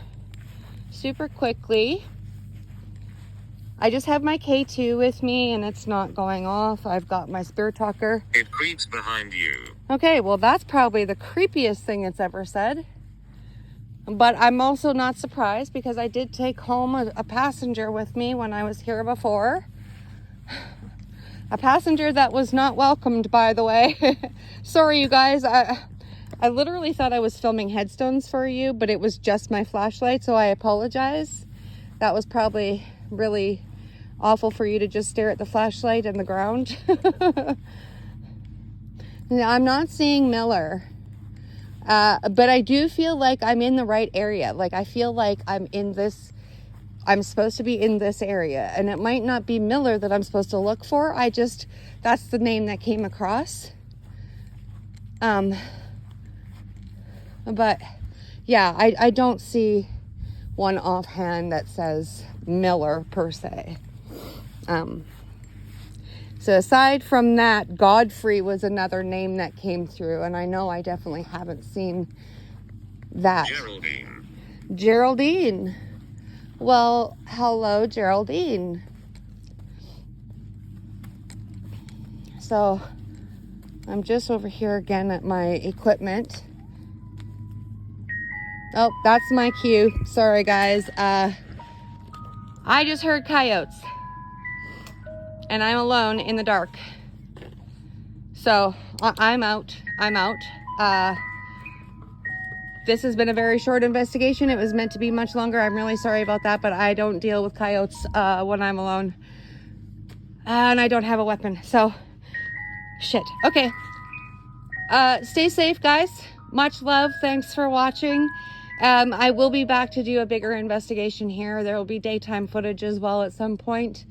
super quickly. I just have my K2 with me and it's not going off. I've got my spirit talker. It creeps behind you. Okay, well that's probably the creepiest thing it's ever said. But I'm also not surprised because I did take home a passenger with me when I was here before. A passenger that was not welcomed, by the way. Sorry, you guys. I literally thought I was filming headstones for you, but it was just my flashlight, so I apologize. That was probably really awful for you to just stare at the flashlight and the ground. Now, I'm not seeing Miller. But I do feel like I'm in the right area. Like, I feel like I'm supposed to be in this area. And it might not be Miller that I'm supposed to look for. That's the name that came across. But, yeah, I don't see one offhand that says Miller, per se. So aside from that, Godfrey was another name that came through, and I know I definitely haven't seen that. Geraldine. Well, hello, Geraldine. So I'm just over here again at my equipment. Oh, that's my cue. Sorry, guys. I just heard coyotes. And I'm alone in the dark. So, I'm out. I'm out. This has been a very short investigation. It was meant to be much longer. I'm really sorry about that, but I don't deal with coyotes when I'm alone. And I don't have a weapon. So, shit. Okay. Stay safe, guys. Much love. Thanks for watching. I will be back to do a bigger investigation here. There will be daytime footage as well at some point.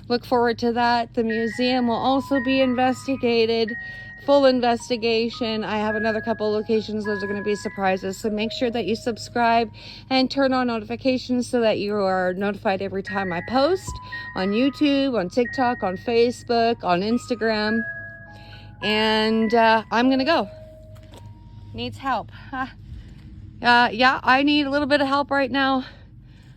Look forward to that. The museum will also be investigated. Full investigation. I have another couple locations. Those are going to be surprises. So make sure that you subscribe and turn on notifications so that you are notified every time I post on YouTube, on TikTok, on Facebook, on Instagram. And I'm going to go. Needs help. Yeah, I need a little bit of help right now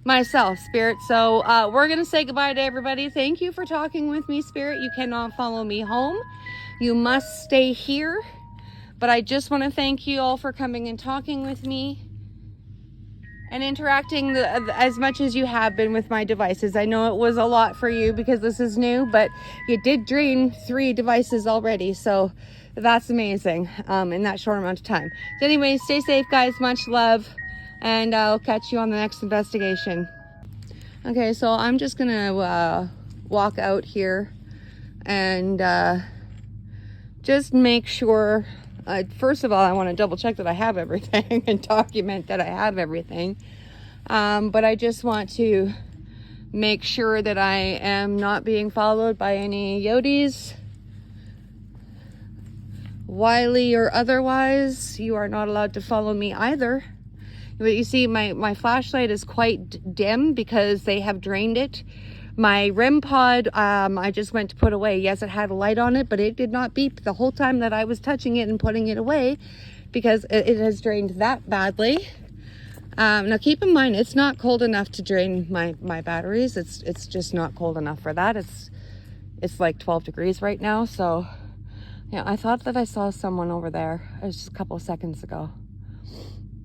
myself, Spirit. So we're going to say goodbye to everybody. Thank you for talking with me, Spirit. You cannot follow me home. You must stay here. But I just want to thank you all for coming and talking with me and interacting as much as you have been with my devices. I know it was a lot for you because this is new, but you did drain 3 devices already. So that's amazing in that short amount of time. So anyway, stay safe, guys. Much love. And I'll catch you on the next investigation. Okay, so I'm just going to walk out here and just make sure, first of all, I want to double check that I have everything and document that I have everything. But I just want to make sure that I am not being followed by any Coyotes, wily or otherwise. You are not allowed to follow me either. But you see, my flashlight is quite dim because they have drained it. My REM Pod, I just went to put away. Yes, it had a light on it, but it did not beep the whole time that I was touching it and putting it away because it has drained that badly. Now keep in mind, it's not cold enough to drain my batteries. It's just not cold enough for that. It's like 12 degrees right now. So yeah, I thought that I saw someone over there. It was just a couple of seconds ago.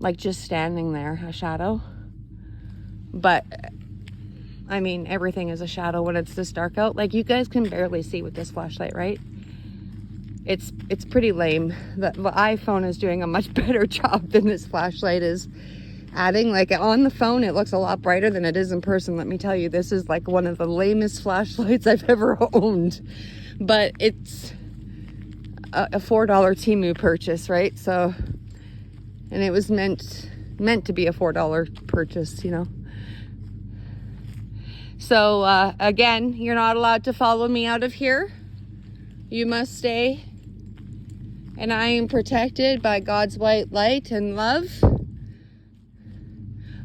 Like just standing there, a shadow. But I mean, everything is a shadow when it's this dark out. Like, you guys can barely see with this flashlight, right? It's pretty lame. The iPhone is doing a much better job than this flashlight is adding. Like, on the phone, it looks a lot brighter than it is in person. Let me tell you, this is like one of the lamest flashlights I've ever owned. But it's a $4 Temu purchase, right? So, and it was meant to be a $4 purchase, you know. So, again, you're not allowed to follow me out of here. You must stay. And I am protected by God's white light and love.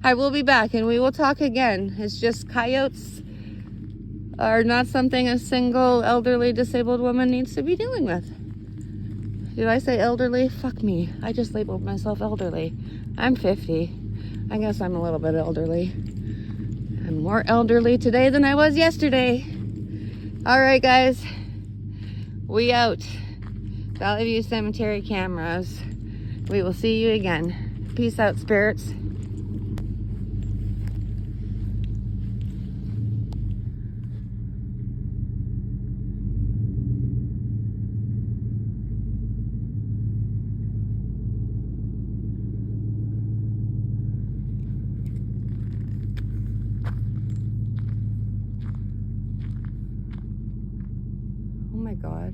I will be back and we will talk again. It's just coyotes are not something a single elderly disabled woman needs to be dealing with. Did I say elderly? Fuck me. I just labeled myself elderly. I'm 50. I guess I'm a little bit elderly. I'm more elderly today than I was yesterday. All right, guys. We out. Valleyview Cemetery, Camrose. We will see you again. Peace out, spirits. Oh my God.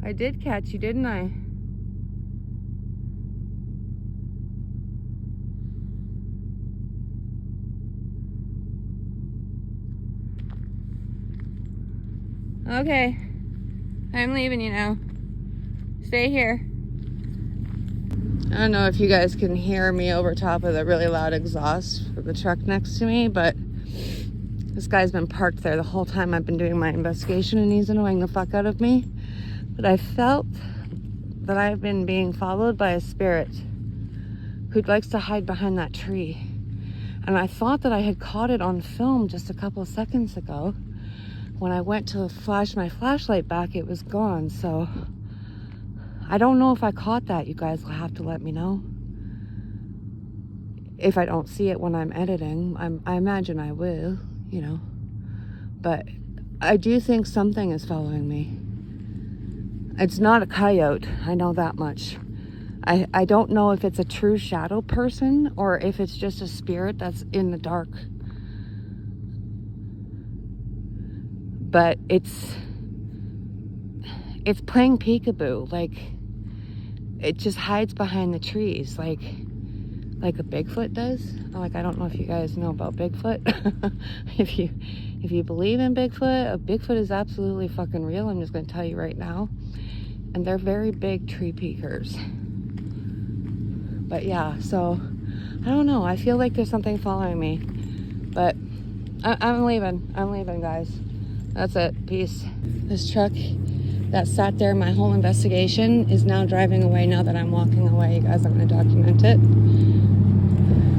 I did catch you, didn't I? Okay. I'm leaving you now. Stay here. I don't know if you guys can hear me over top of the really loud exhaust for the truck next to me, but this guy's been parked there the whole time I've been doing my investigation and he's annoying the fuck out of me. But I felt that I've been being followed by a spirit who likes to hide behind that tree. And I thought that I had caught it on film just a couple of seconds ago. When I went to flash my flashlight back, it was gone. So I don't know if I caught that. You guys will have to let me know. if I don't see it when I'm editing. I imagine I will, you know. But I do think something is following me. It's not a coyote, I know that much. I don't know if it's a true shadow person or if it's just a spirit that's in the dark. But it's playing peekaboo. Like, it just hides behind the trees like a Bigfoot does. Like, I don't know if you guys know about Bigfoot. if you believe in Bigfoot, a Bigfoot is absolutely fucking real. I'm just going to tell you right now. And they're very big tree peekers. But yeah, so I don't know. I feel like there's something following me. But I'm leaving. I'm leaving, guys. That's it. Peace. This truck that sat there my whole investigation is now driving away now that I'm walking away. You guys, I'm going to document it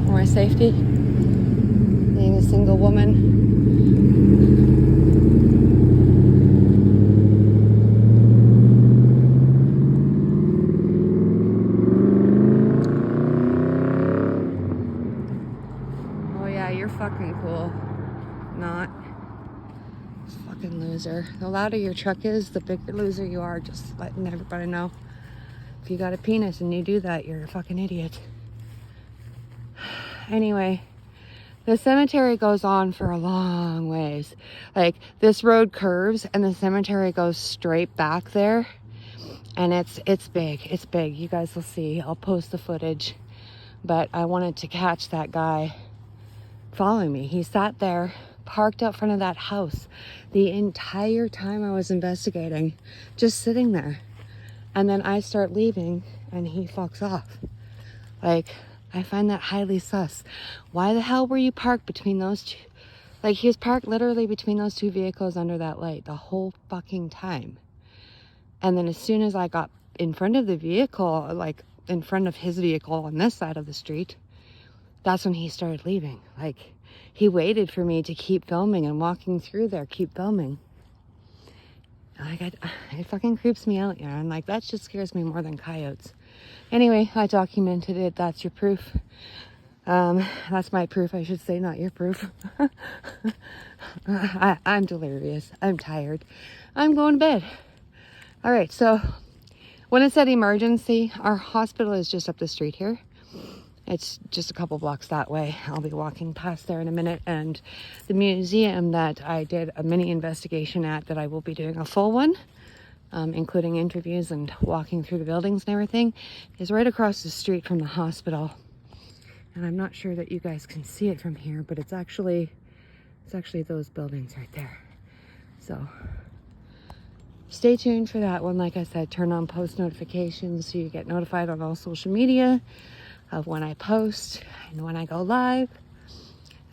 for my safety. Being a single woman. Oh yeah, you're fucking cool. Not. Fucking loser. The louder your truck is, the bigger loser you are. Just letting everybody know. If you got a penis and you do that, you're a fucking idiot. Anyway, the cemetery goes on for a long ways. Like, this road curves and the cemetery goes straight back there. And it's big. It's big. You guys will see. I'll post the footage. But I wanted to catch that guy following me. He sat there, parked out front of that house the entire time I was investigating, just sitting there. And then I start leaving and he fucks off. Like, I find that highly sus. Why the hell were you parked between those two? Like, he was parked literally between those two vehicles under that light the whole fucking time. And then as soon as I got in front of the vehicle, like in front of his vehicle on this side of the street, that's when he started leaving. Like, he waited for me to keep filming and walking through there, keep filming. Like, it fucking creeps me out, yeah. And like, that just scares me more than coyotes. Anyway, I documented it. That's your proof. That's my proof, I should say, not your proof. I'm delirious. I'm tired. I'm going to bed. All right, so when it said emergency, our hospital is just up the street here. It's just a couple blocks that way. I'll be walking past there in a minute. And the museum that I did a mini investigation at, that I will be doing a full one, including interviews and walking through the buildings and everything, is right across the street from the hospital. And I'm not sure that you guys can see it from here, but it's actually those buildings right there. So stay tuned for that one. Like I said, turn on post notifications so you get notified on all social media of when I post and when I go live.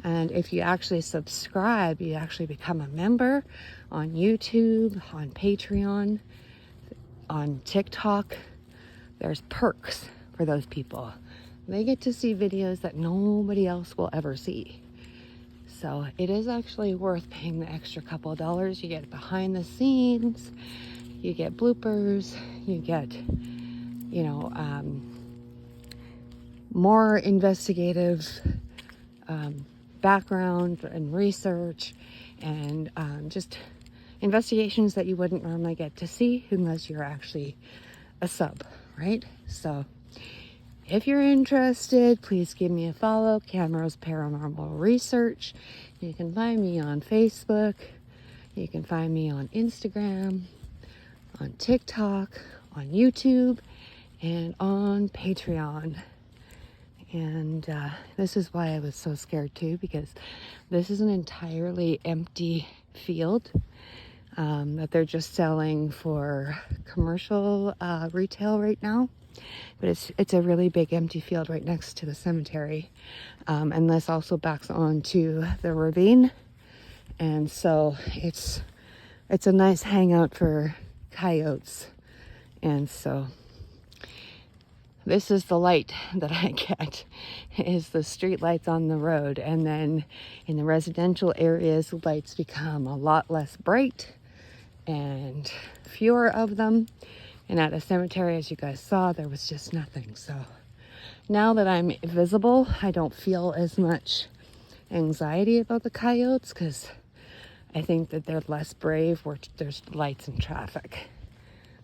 And if you actually subscribe, you actually become a member on YouTube, on Patreon, on TikTok. There's perks for those people. They get to see videos that nobody else will ever see. So it is actually worth paying the extra couple of dollars. You get behind the scenes, you get bloopers, you get, you know, more investigative background and research, and just investigations that you wouldn't normally get to see unless you're actually a sub, right? So if you're interested, please give me a follow. Camrose Paranormal Research. You can find me on Facebook. You can find me on Instagram, on TikTok, on YouTube, and on Patreon. And this is why I was so scared too, because this is an entirely empty field that they're just selling for commercial retail right now. But it's a really big empty field right next to the cemetery. And this also backs onto the ravine. And so it's a nice hangout for coyotes. And so this is the light that I get, is the street lights on the road. And then in the residential areas, the lights become a lot less bright and fewer of them. And at the cemetery, as you guys saw, there was just nothing. So now that I'm visible, I don't feel as much anxiety about the coyotes because I think that they're less brave where there's lights and traffic.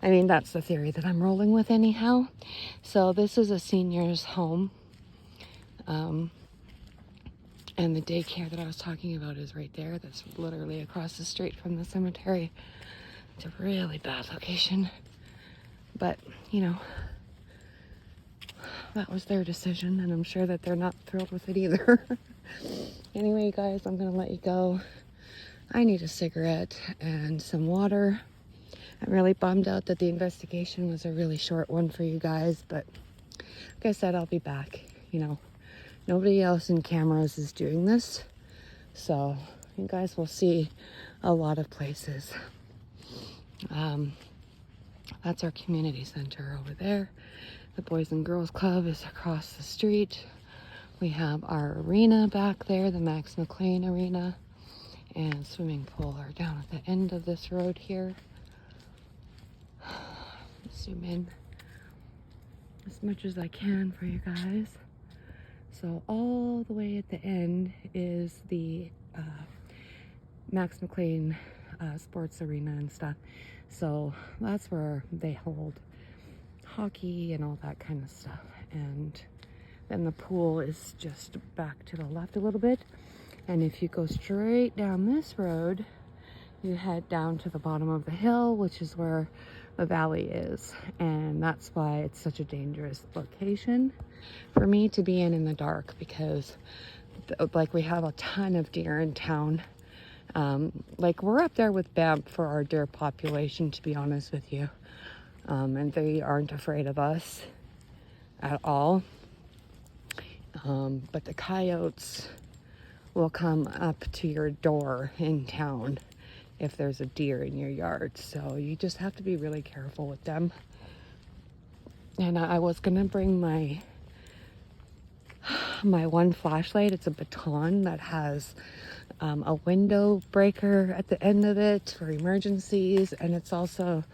I mean, that's the theory that I'm rolling with anyhow. So this is a senior's home. And the daycare that I was talking about is right there. That's literally across the street from the cemetery. It's a really bad location. But, you know, that was their decision, and I'm sure that they're not thrilled with it either. Anyway, guys, I'm going to let you go. I need a cigarette and some water. I'm really bummed out that the investigation was a really short one for you guys, but like I said, I'll be back. You know, nobody else in Camrose is doing this, so you guys will see a lot of places. That's our community center over there. The Boys and Girls Club is across the street. We have our arena back there, the Max McLean Arena, and swimming pool are down at the end of this road here. Zoom in as much as I can for you guys. So all the way at the end is the Max McLean sports arena and stuff. So that's where they hold hockey and all that kind of stuff. And then the pool is just back to the left a little bit. And if you go straight down this road, you head down to the bottom of the hill, which is where the valley is. And that's why it's such a dangerous location for me to be in the dark, because like we have a ton of deer in town. Like we're up there with Banff for our deer population, to be honest with you. And they aren't afraid of us at all. But the coyotes will come up to your door in town if there's a deer in your yard. So you just have to be really careful with them. And I was gonna bring my one flashlight. It's a baton that has a window breaker at the end of it for emergencies, and it's also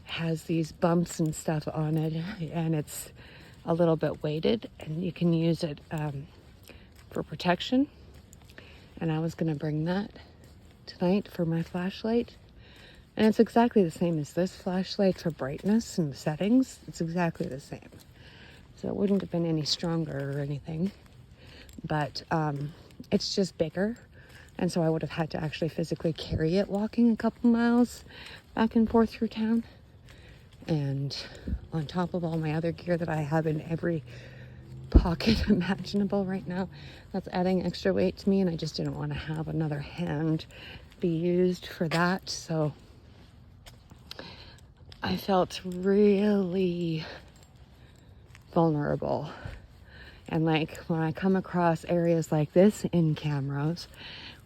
has these bumps and stuff on it, and it's a little bit weighted, and you can use it for protection. And I was gonna bring that tonight for my flashlight, and it's exactly the same as this flashlight for brightness and settings. It's exactly the same, so it wouldn't have been any stronger or anything, but it's just bigger, and so I would have had to actually physically carry it walking a couple miles back and forth through town. And on top of all my other gear that I have in every pocket imaginable right now, that's adding extra weight to me, and I just didn't want to have another hand be used for that. So I felt really vulnerable. And like when I come across areas like this in Camrose,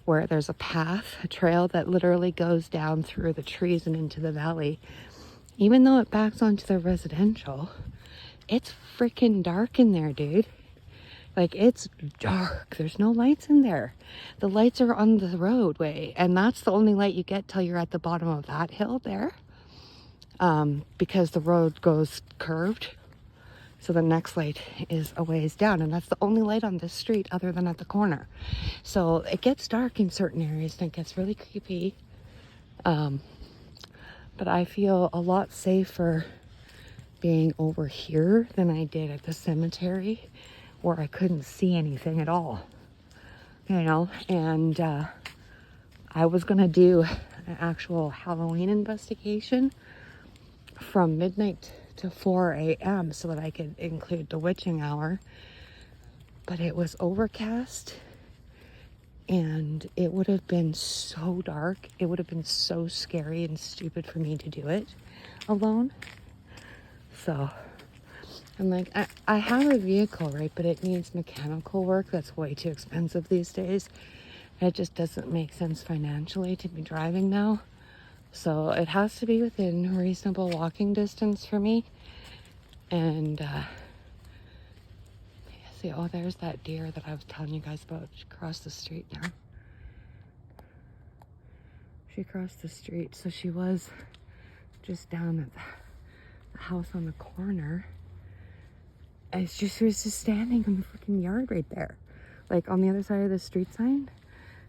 where there's a path, a trail that literally goes down through the trees and into the valley, even though it backs onto the residential, it's freaking dark in there, dude. Like, it's dark. There's no lights in there. The lights are on the roadway, and that's the only light you get till you're at the bottom of that hill there, because the road goes curved. So the next light is a ways down, and that's the only light on this street other than at the corner. So it gets dark in certain areas, and it gets really creepy. But I feel a lot safer being over here than I did at the cemetery, where I couldn't see anything at all, you know. And I was gonna do an actual Halloween investigation from midnight to 4 a.m. so that I could include the witching hour, but it was overcast, and it would have been so dark. It would have been so scary and stupid for me to do it alone. So I'm like, I have a vehicle, right? But it needs mechanical work. That's way too expensive these days. It just doesn't make sense financially to be driving now. So it has to be within reasonable walking distance for me. And see, oh, there's that deer that I was telling you guys about. She crossed the street now. She crossed the street, so she was just down at the house on the corner. she was just standing in the freaking yard right there. Like on the other side of the street sign.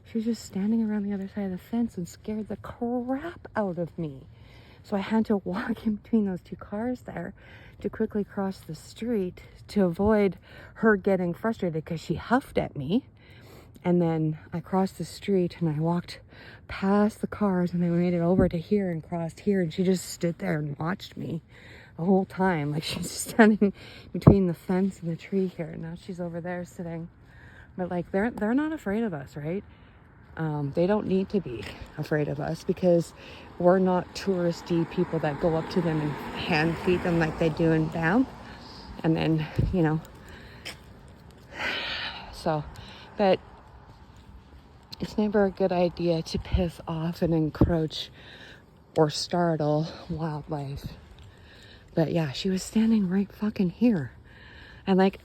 She was just standing around the other side of the fence and scared the crap out of me. So I had to walk in between those two cars there to quickly cross the street to avoid her getting frustrated because she huffed at me. And then I crossed the street and I walked past the cars and then we made it over to here and crossed here, and she just stood there and watched me the whole time. Like she's standing between the fence and the tree here, and now she's over there sitting. But like they're not afraid of us, right? They don't need to be afraid of us because we're not touristy people that go up to them and hand feed them like they do in Banff. And then, you know, so, but it's never a good idea to piss off and encroach or startle wildlife. But yeah, she was standing right fucking here. And like,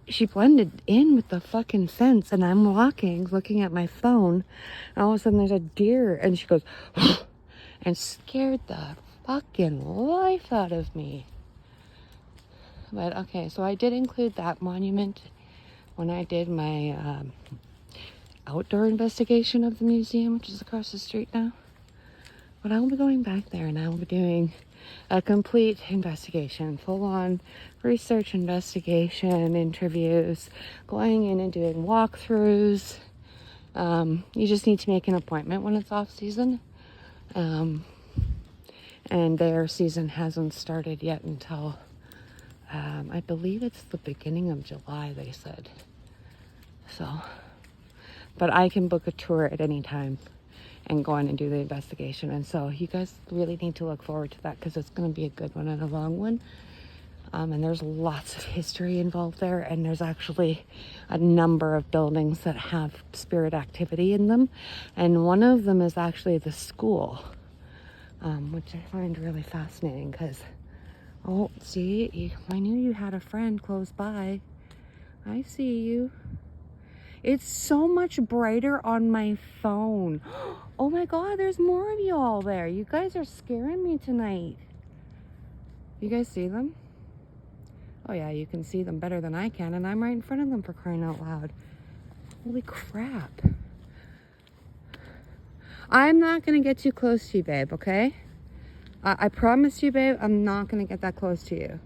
she blended in with the fucking fence, and I'm walking, looking at my phone, and all of a sudden there's a deer, and she goes, and scared the fucking life out of me. But okay, so I did include that monument when I did my outdoor investigation of the museum, which is across the street now. But I will be going back there and I will be doing a complete investigation, full-on research investigation, interviews, going in and doing walkthroughs. You just need to make an appointment when it's off season. And their season hasn't started yet until, I believe it's the beginning of July, they said. So, but I can book a tour at any time and go in and do the investigation. And so you guys really need to look forward to that because it's going to be a good one and a long one. And there's lots of history involved there. And there's actually a number of buildings that have spirit activity in them. And one of them is actually the school, which I find really fascinating because, oh, see, I knew you had a friend close by. I see you. It's so much brighter on my phone. Oh my God, there's more of you all there. You guys are scaring me tonight. You guys see them? Oh yeah, you can see them better than I can, and I'm right in front of them, for crying out loud. Holy crap. I'm not gonna get too close to you, babe, okay? I promise you, babe, I'm not gonna get that close to you.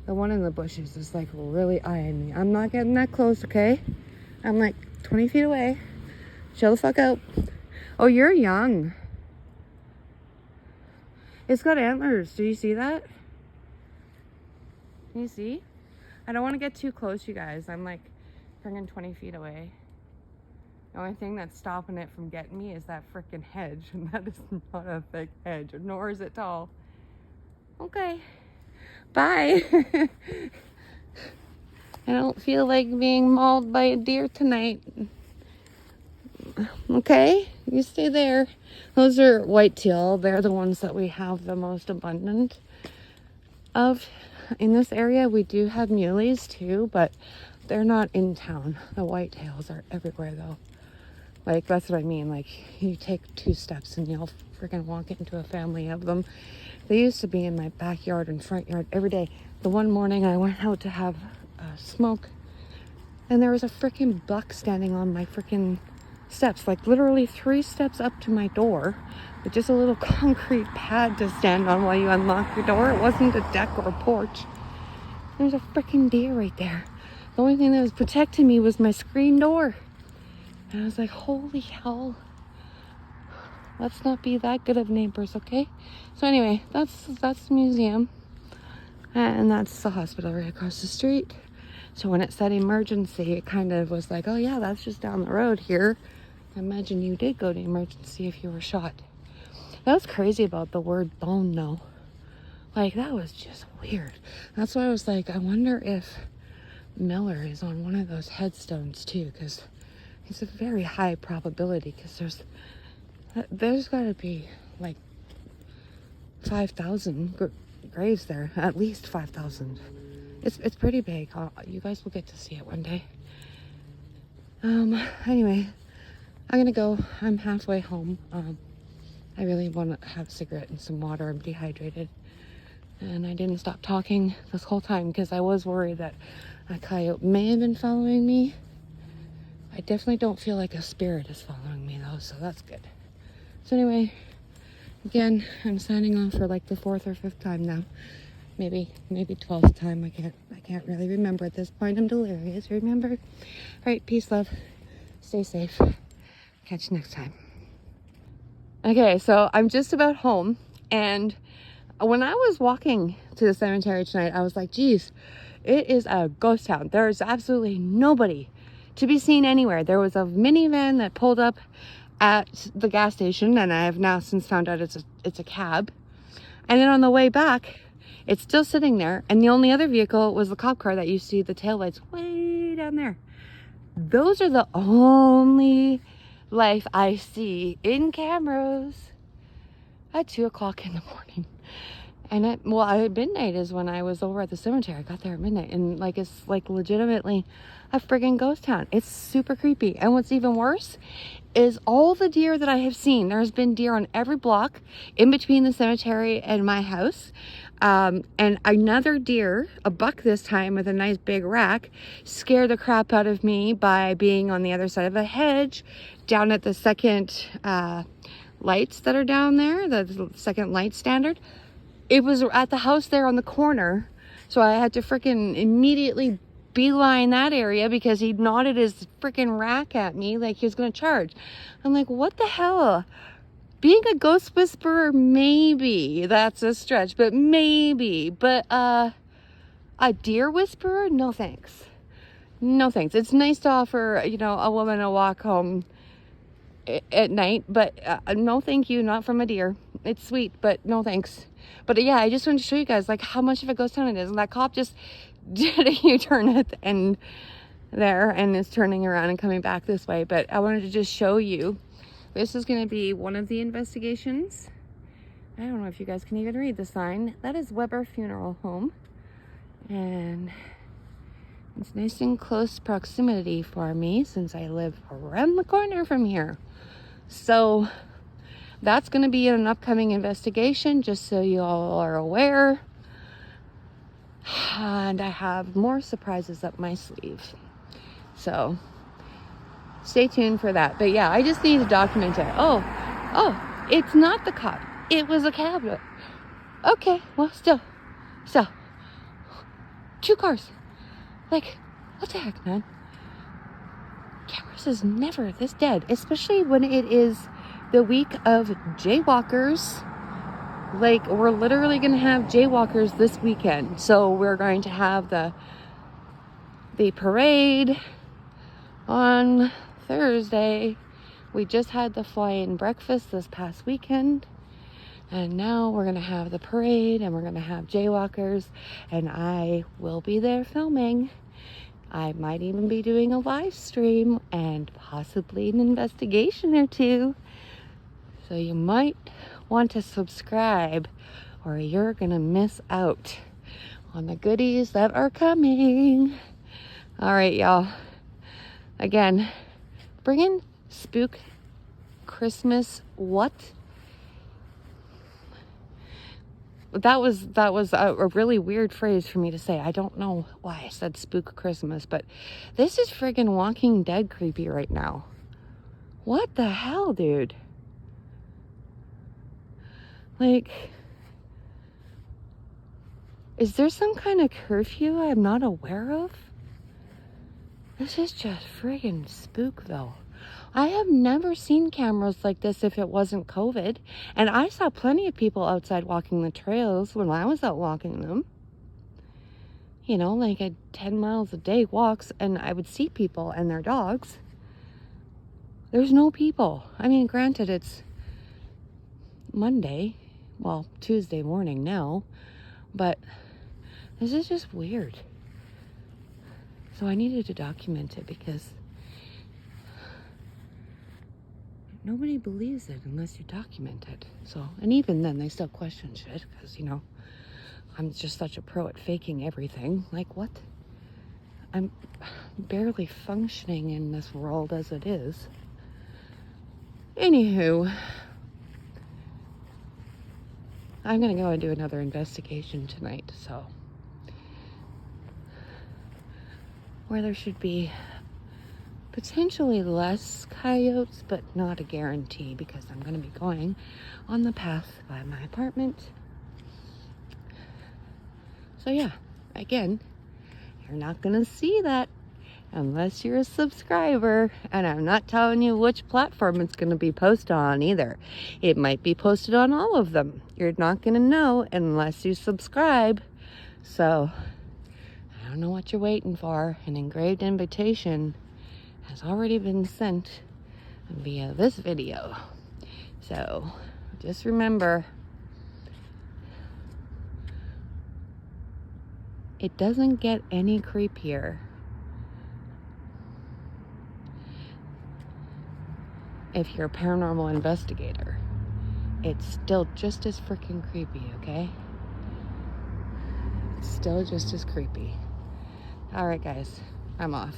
The one in the bushes is like really eyeing me. I'm not getting that close, okay? I'm like 20 feet away. Chill the fuck out. Oh, you're young. It's got antlers. Do you see that? Can you see? I don't want to get too close, you guys. I'm like friggin' 20 feet away. The only thing that's stopping it from getting me is that freaking hedge. And that is not a thick hedge, nor is it tall. Okay. Bye. I don't feel like being mauled by a deer tonight. Okay, you stay there. Those are whitetail. They're the ones that we have the most abundant of in this area. We do have muleys too, but they're not in town. The whitetails are everywhere though. Like, that's what I mean. Like, you take 2 steps and you'll freaking walk into a family of them. They used to be in my backyard and front yard every day. The one morning I went out to have smoke, and there was a freaking buck standing on my freaking steps, like literally 3 steps up to my door, with just a little concrete pad to stand on while you unlock your door. It wasn't a deck or a porch. There's a freaking deer right there. The only thing that was protecting me was my screen door. And I was like, holy hell. Let's not be that good of neighbors, okay? So anyway, that's the museum. And that's the hospital right across the street. So when it said emergency, it kind of was like, oh yeah, that's just down the road here. I imagine you did go to emergency if you were shot. That was crazy about the word bone though. Like, that was just weird. That's why I was like, I wonder if Miller is on one of those headstones too, because it's a very high probability, because there's got to be like 5,000 graves there, at least 5,000. It's pretty big. You guys will get to see it one day. Anyway, I'm gonna go. I'm halfway home. I really want to have a cigarette and some water. I'm dehydrated. And I didn't stop talking this whole time because I was worried that a coyote may have been following me. I definitely don't feel like a spirit is following me though, so that's good. So anyway, again, I'm signing off for like the 4th or 5th time now. Maybe 12th time. I can't really remember at this point. I'm delirious, remember? All right, peace, love. Stay safe. Catch you next time. Okay, so I'm just about home, and when I was walking to the cemetery tonight, I was like, geez, it is a ghost town. There's absolutely nobody to be seen anywhere. There was a minivan that pulled up at the gas station, and I have now since found out it's a cab. And then on the way back, it's still sitting there, and the only other vehicle was the cop car that you see the taillights way down there. Those are the only life I see in Camrose at 2 o'clock in the morning. And at midnight is when I was over at the cemetery. I got there at midnight, and like it's like legitimately a friggin' ghost town. It's super creepy. And what's even worse is all the deer that I have seen. There's been deer on every block in between the cemetery and my house. And another deer, a buck this time with a nice big rack, scared the crap out of me by being on the other side of a hedge down at the second lights that are down there, the second light standard. It was at the house there on the corner, so I had to freaking immediately beeline that area because he nodded his freaking rack at me like he was gonna charge. I'm like, what the hell? Being a ghost whisperer, maybe that's a stretch, but maybe. But a deer whisperer, no thanks. No thanks. It's nice to offer, a woman a walk home at night, but no thank you, not from a deer. It's sweet, but no thanks. But yeah, I just wanted to show you guys like how much of a ghost town it is. And that cop just did a U-turn at the end there and is turning around and coming back this way. But I wanted to just show you. This is going to be one of the investigations. I don't know if you guys can even read the sign. That is Weber Funeral Home. And it's nice and close proximity for me since I live around the corner from here. So that's going to be an upcoming investigation, just so you all are aware. And I have more surprises up my sleeve. So stay tuned for that. But yeah, I just need to document it. Oh, it's not the cop. It was a cab. Okay, well, still. 2 cars. Like, what the heck, man? Camrose is never this dead, especially when it is the week of jaywalkers. Like, we're literally going to have jaywalkers this weekend. So we're going to have the parade on Thursday. We just had the fly-in breakfast this past weekend. And now we're going to have the parade and we're going to have jaywalkers. And I will be there filming. I might even be doing a live stream and possibly an investigation or two. So you might want to subscribe or you're going to miss out on the goodies that are coming. All right, y'all. Again, bring in spook Christmas. What? That was a really weird phrase for me to say. I don't know why I said spook Christmas, but this is friggin' Walking Dead creepy right now. What the hell, dude? Like, is there some kind of curfew I'm not aware of? This is just friggin' spook, though. I have never seen cameras like this if it wasn't COVID. And I saw plenty of people outside walking the trails when I was out walking them. You know, like a 10 miles a day walks, and I would see people and their dogs. There's no people. I mean, granted, it's Monday. Well, Tuesday morning now. But this is just weird. So I needed to document it because nobody believes it unless you document it. So, and even then, they still question shit because, I'm just such a pro at faking everything. Like, what? I'm barely functioning in this world as it is. Anywho, I'm gonna go and do another investigation tonight, so where there should be potentially less coyotes, but not a guarantee, because I'm gonna be going on the path by my apartment. So yeah, again, you're not gonna see that unless you're a subscriber, and I'm not telling you which platform it's going to be posted on either. It might be posted on all of them. You're not going to know unless you subscribe. So I don't know what you're waiting for. An engraved invitation has already been sent via this video. So just remember, it doesn't get any creepier if you're a paranormal investigator. It's still just as freaking creepy, okay? It's still just as creepy. All right, guys, I'm off.